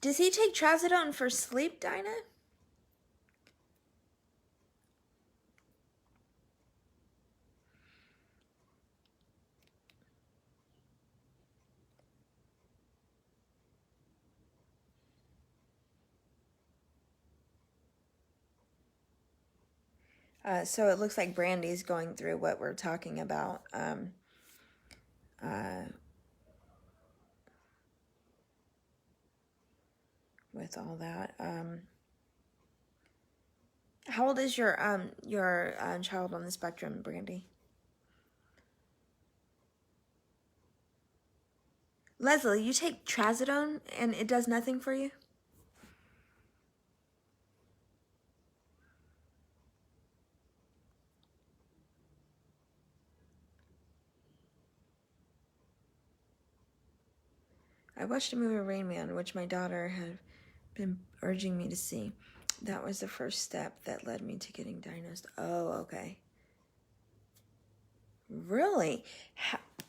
Does he take trazodone for sleep, Dinah? So it looks like Brandy's going through what we're talking about. With all that. How old is your child on the spectrum, Brandy? Leslie, you take trazodone and it does nothing for you? I watched a movie, Rain Man, which my daughter had been urging me to see. That was the first step that led me to getting diagnosed. Oh, okay. Really?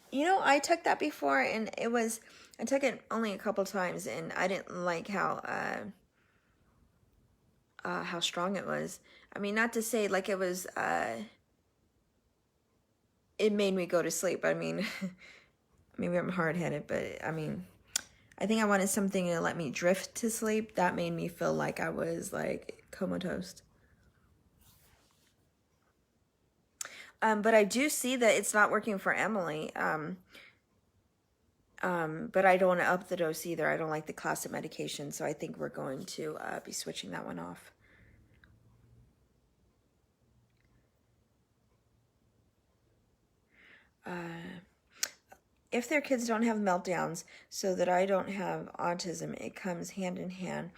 You know, I took that before, and I took it only a couple times, and I didn't like how strong it was. I mean, not to say like it was, it made me go to sleep. I mean, maybe I'm hard-headed, but I mean, I think I wanted something to let me drift to sleep. That made me feel like I was like comatose. But I do see that it's not working for Emily. But I don't want to up the dose either. I don't like the class of medication, so I think we're going to be switching that one off. If their kids don't have meltdowns, so that I don't have autism, it comes hand in hand.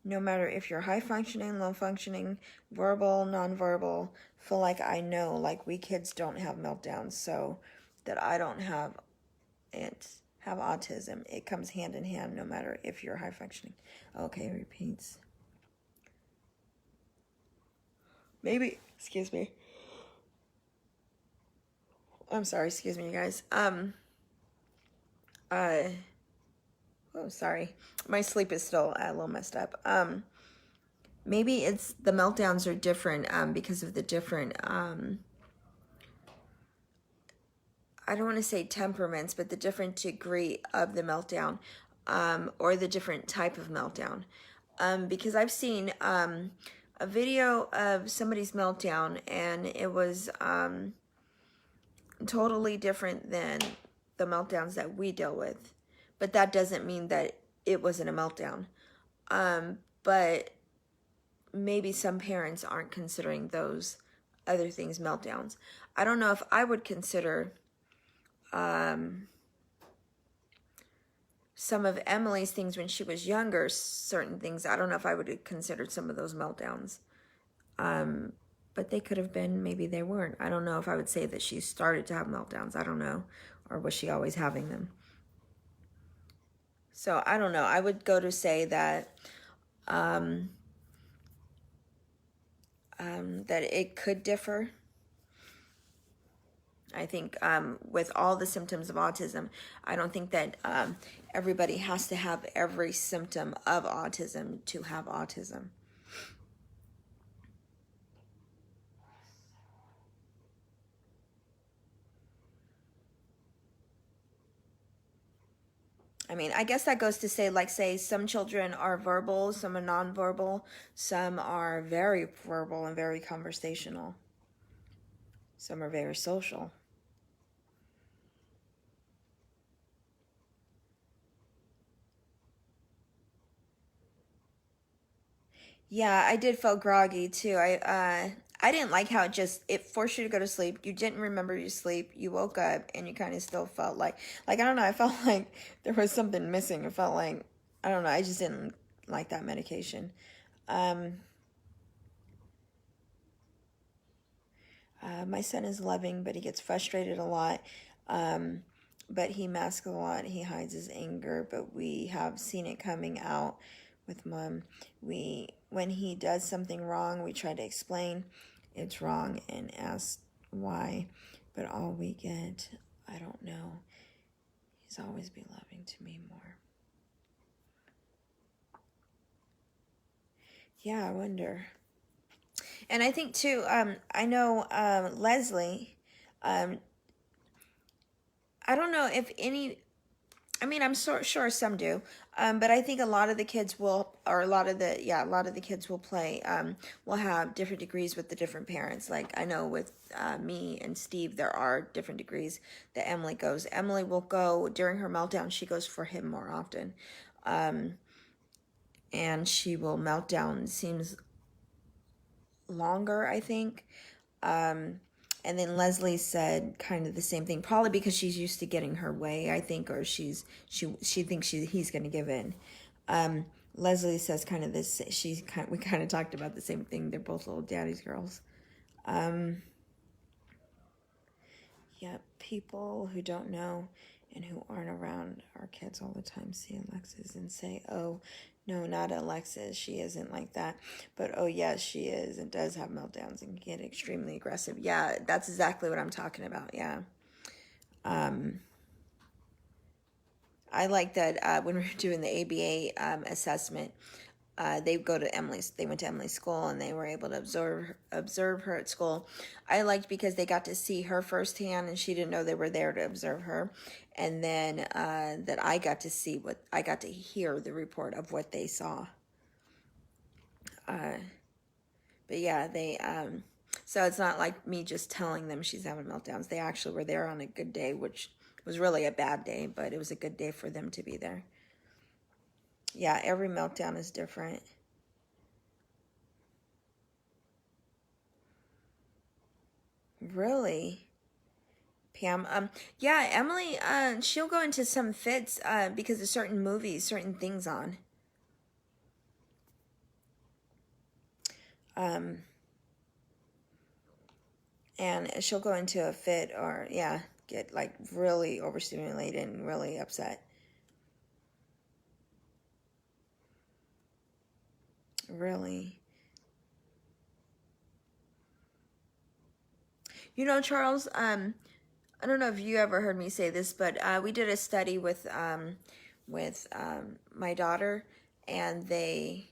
No matter if you're high functioning, low functioning, verbal, nonverbal, feel like I know, like we kids don't have meltdowns, so that I don't have autism. It comes hand in hand no matter if you're high functioning. Okay, repeats. Maybe, excuse me. I'm sorry, excuse me, you guys. Oh, sorry. My sleep is still a little messed up. Maybe it's the meltdowns are different because of the different, I don't want to say temperaments, but the different degree of the meltdown or the different type of meltdown. Because I've seen a video of somebody's meltdown, and it was totally different than the meltdowns that we deal with. But that doesn't mean that it wasn't a meltdown. But maybe some parents aren't considering those other things meltdowns. I don't know if I would consider some of Emily's things when she was younger, certain things. I don't know if I would have considered some of those meltdowns. But they could have been, maybe they weren't. I don't know if I would say that she started to have meltdowns. I don't know. Or was she always having them? So I don't know. I would go to say that that it could differ. I think with all the symptoms of autism, I don't think that everybody has to have every symptom of autism to have autism. I mean, I guess that goes to say, like, say some children are verbal, some are nonverbal, some are very verbal and very conversational. Some are very social. Yeah, I did feel groggy too. I didn't like how it forced you to go to sleep. You didn't remember your sleep. You woke up and you kind of still felt like I don't know, I felt like there was something missing. It felt like, I don't know, I just didn't like that medication. My son is loving, but he gets frustrated a lot. But he masks a lot. He hides his anger, but we have seen it coming out with Mom. When he does something wrong, we try to explain it's wrong and ask why. But all we get, I don't know. He's always been loving to me more. Yeah, I wonder. And I think too, I know Leslie, I don't know if I mean, I'm sure some do, but I think a lot of the kids will, or a lot of the kids will play, will have different degrees with the different parents. Like I know with me and Steve, there are different degrees that Emily goes. Emily will go during her meltdown. She goes for him more often, and she will melt down. Seems longer, I think. And then Leslie said kind of the same thing, probably because she's used to getting her way, I think, or she thinks he's going to give in. Leslie says kind of this. We kind of talked about the same thing. They're both little daddy's girls. Yeah, people who don't know and who aren't around our kids all the time see Alexis and say, "Oh, no, not Alexis. She isn't like that." But oh yes, she is and does have meltdowns and get extremely aggressive. Yeah, that's exactly what I'm talking about. Yeah. I like that when we were doing the ABA assessment, they went to Emily's school and they were able to observe her at school. I liked because they got to see her firsthand and she didn't know they were there to observe her. And then that I got to hear the report of what they saw. But yeah, so it's not like me just telling them she's having meltdowns. They actually were there on a good day, which was really a bad day, but it was a good day for them to be there. Yeah, every meltdown is different. Really? Pam, yeah, Emily, she'll go into some fits, because of certain movies, certain things on. And she'll go into a fit or, yeah, get like really overstimulated and really upset. Really. You know, Charles, I don't know if you ever heard me say this, but we did a study with my daughter, and they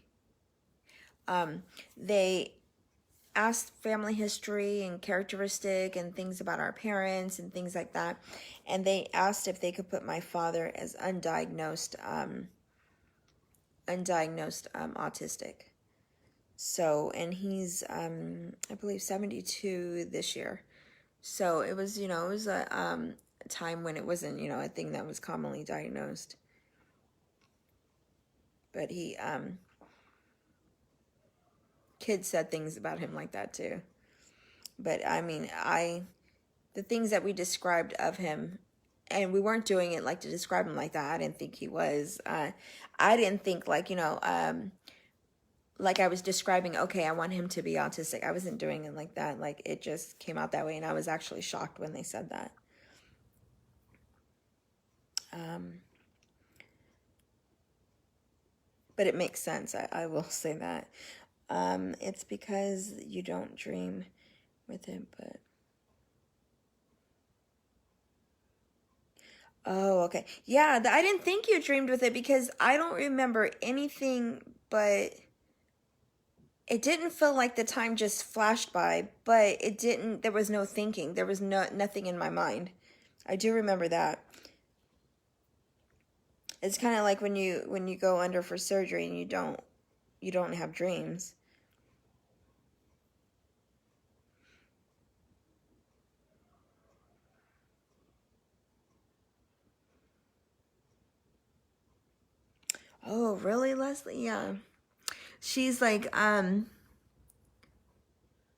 asked family history and characteristic and things about our parents and things like that, and they asked if they could put my father as undiagnosed autistic. So, and he's I believe 72 this year. So it was, it was a time when it wasn't, a thing that was commonly diagnosed. But kids said things about him like that too. But I mean, the things that we described of him, and we weren't doing it like to describe him like that. I didn't think he was. I didn't think like, like I was describing, okay, I want him to be autistic. I wasn't doing it like that. Like it just came out that way, and I was actually shocked when they said that. But it makes sense. I will say that. It's because you don't dream with him, but... Oh, okay. Yeah, I didn't think you dreamed with it because I don't remember anything, but it didn't feel like the time just flashed by, but it didn't, there was no thinking. There was nothing in my mind. I do remember that. It's kind of like when you go under for surgery and you don't have dreams. Oh, really, Leslie? Yeah. She's like,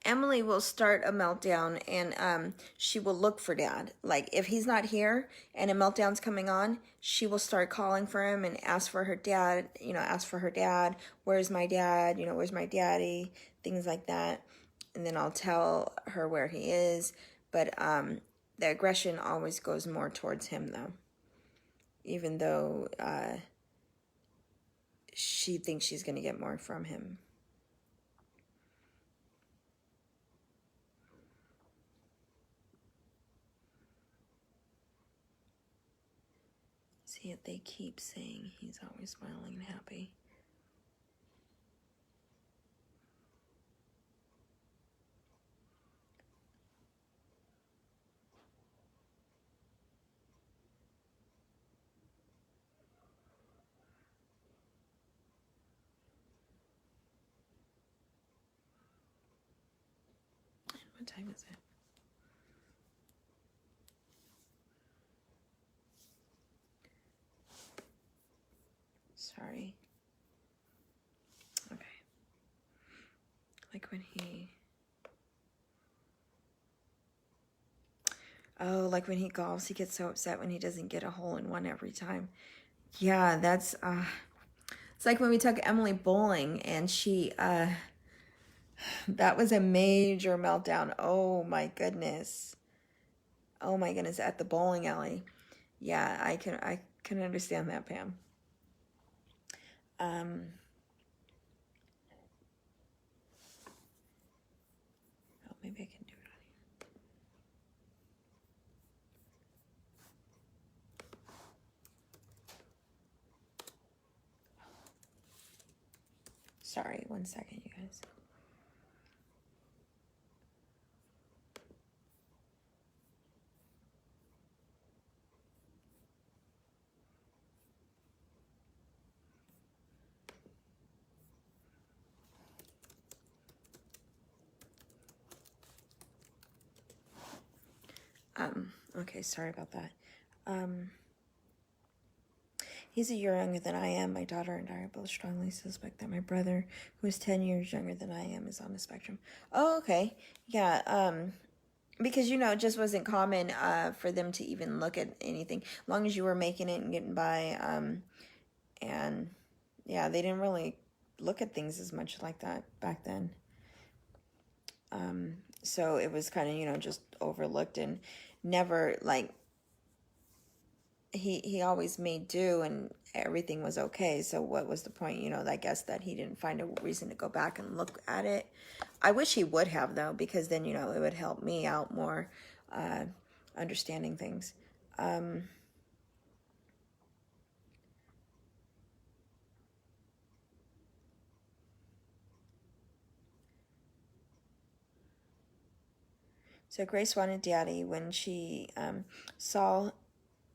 Emily will start a meltdown and she will look for dad. Like if he's not here and a meltdown's coming on, she will start calling for him and ask for her dad, where's my dad, where's my daddy, things like that. And then I'll tell her where he is. But the aggression always goes more towards him though. Even though she thinks she's going to get more from him. See, they keep saying he's always smiling and happy. What time is it? Sorry. Okay. Like when he... Oh, like when he golfs, he gets so upset when he doesn't get a hole-in-one every time. Yeah, that's... it's like when we took Emily bowling, and she... that was a major meltdown. Oh, my goodness. Oh, my goodness, at the bowling alley. Yeah, I can understand that, Pam. Oh, maybe I can do it on here. Sorry, 1 second, you guys. Okay, sorry about that. He's a year younger than I am. My daughter and I are both strongly suspect that my brother, who is 10 years younger than I am, is on the spectrum. Oh, okay. Yeah, because, you know, it just wasn't common for them to even look at anything. As long as you were making it and getting by, and, yeah, they didn't really look at things as much like that back then. So it was kind of, you know, just overlooked and never, like, he always made do and everything was okay. So what was the point? You know, I guess that he didn't find a reason to go back and look at it. I wish he would have, though, because then, you know, it would help me out more understanding things. So Grace wanted Daddy. When she saw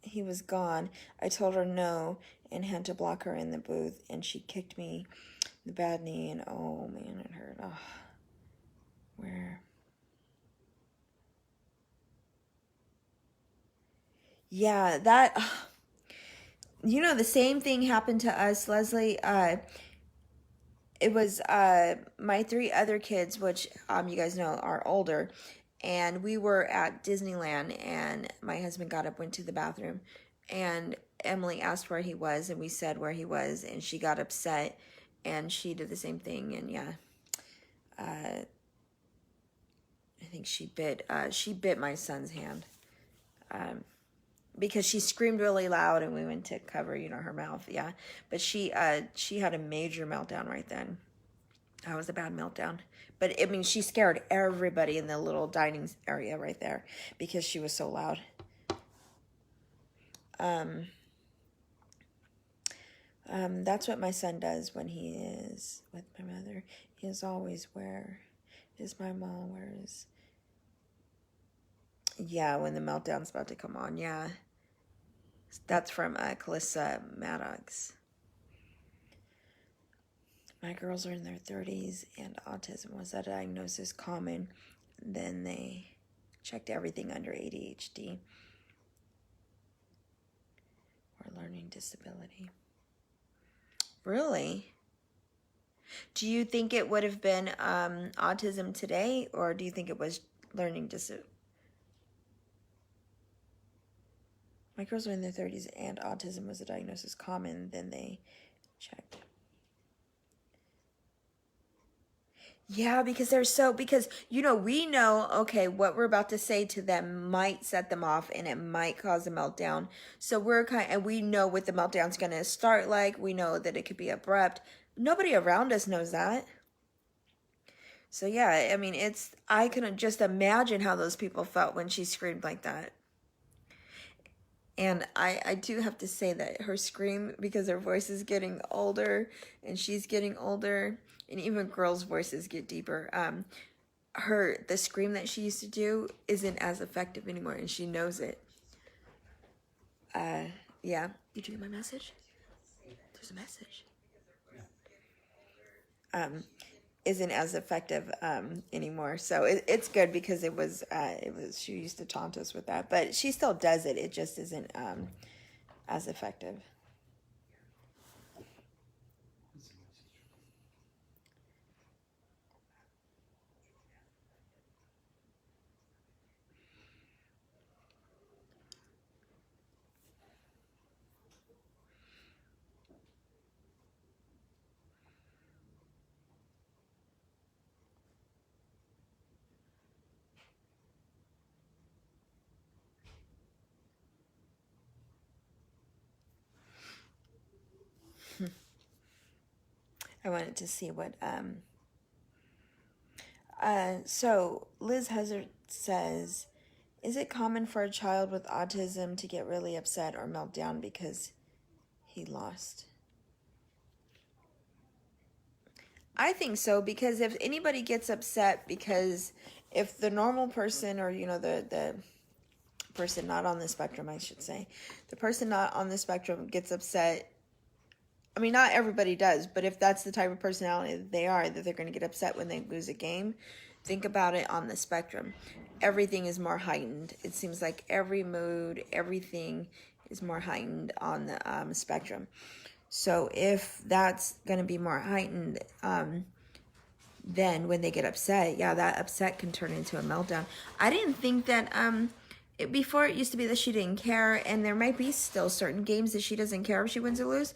he was gone, I told her no and had to block her in the booth, and she kicked me in the bad knee, and oh man, it hurt. Oh, where? Yeah, that, you know, the same thing happened to us, Leslie. It was my 3 other kids, which you guys know are older, and we were at Disneyland, and my husband got up, went to the bathroom, and Emily asked where he was, and we said where he was, and she got upset, and she did the same thing, and yeah, I think she bit my son's hand, because she screamed really loud, and we went to cover, you know, her mouth, yeah, but she had a major meltdown right then. That was a bad meltdown. But, I mean, she scared everybody in the little dining area right there because she was so loud. That's what my son does when he is with my mother. He is always, where is my mom? Where is... Yeah, when the meltdown's about to come on, yeah. That's from Calissa Maddox. My girls are in their 30s, and autism was a diagnosis common. Then they checked everything under ADHD or learning disability. Really? Do you think it would have been autism today, or do you think it was learning disability? My girls are in their 30s, and autism was a diagnosis common. Then they checked. Yeah, because you know, we know, okay, what we're about to say to them might set them off and it might cause a meltdown. So and we know what the meltdown's going to start like. We know that it could be abrupt. Nobody around us knows that. So yeah, I mean, I can just imagine how those people felt when she screamed like that. And I do have to say that her scream, because her voice is getting older and she's getting older, and even girls' voices get deeper. The scream that she used to do isn't as effective anymore, and she knows it. Yeah. Did you get my message? There's a message. isn't as effective anymore. So it's good because it was she used to taunt us with that, but she still does it. It just isn't as effective. I wanted to see what so Liz Hazard says, is it common for a child with autism to get really upset or melt down because he lost? I think so, because if anybody gets upset, because if the normal person, or the person not on the spectrum, I should say, the person not on the spectrum gets upset, I mean, not everybody does, but if that's the type of personality that they are, that they're going to get upset when they lose a game, think about it on the spectrum. Everything is more heightened. It seems like every mood, everything is more heightened on the spectrum. So if that's going to be more heightened, then when they get upset, yeah, that upset can turn into a meltdown. I didn't think that before it used to be that she didn't care, and there might be still certain games that she doesn't care if she wins or lose.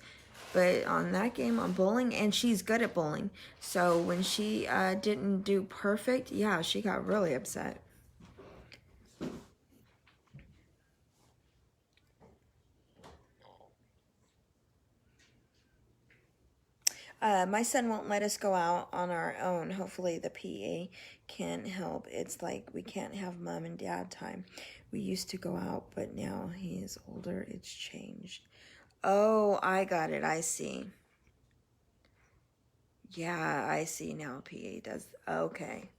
But on that game, on bowling, and she's good at bowling, so when she didn't do perfect, yeah, she got really upset. My son won't let us go out on our own. Hopefully the PA can help. It's like we can't have mom and dad time. We used to go out, but now he is older. It's changed. Oh, I got it. I see. Yeah, I see now. PA does. Okay.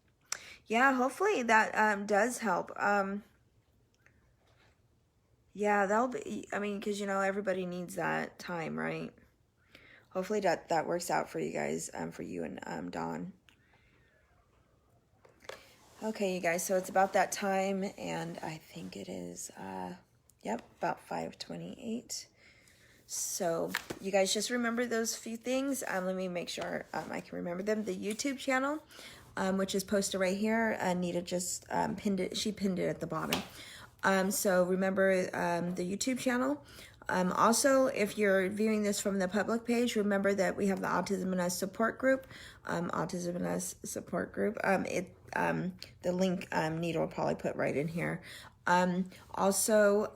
Yeah, hopefully that does help. Yeah, that'll be, I mean, because everybody needs that time, right? Hopefully that works out for you guys, for you and Dawn. Okay, you guys, so it's about that time, and I think it is, yep, about 5:28. So you guys just remember those few things. Let me make sure I can remember them. The YouTube channel, which is posted right here. Anita just pinned it. She pinned it at the bottom. So remember the YouTube channel. Also, if you're viewing this from the public page, remember that we have the Autism And Us support group. Autism And Us support group. The link Nita will probably put right in here. Also,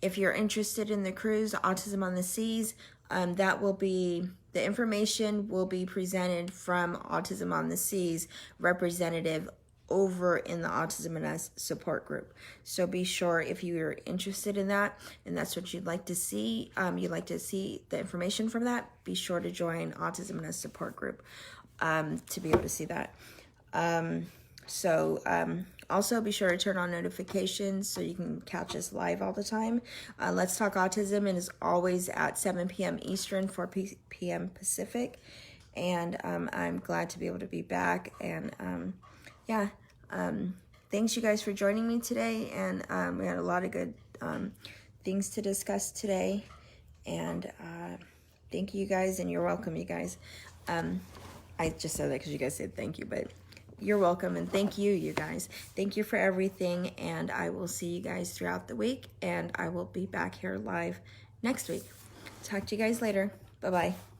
if you're interested in the cruise, Autism on the Seas, the information will be presented from Autism on the Seas representative over in the Autism And Us support group. So be sure, if you're interested in that and that's what you'd like to see, the information from that, be sure to join Autism And Us support group to be able to see that. Also be sure to turn on notifications so you can catch us live all the time. Let's Talk Autism is always at 7 p.m. Eastern, 4 p.m. Pacific. And I'm glad to be able to be back. And thanks you guys for joining me today. And we had a lot of good things to discuss today. And thank you guys, and you're welcome, you guys. I just said that because you guys said thank you, but you're welcome, and thank you, you guys. Thank you for everything, and I will see you guys throughout the week, and I will be back here live next week. Talk to you guys later. Bye-bye.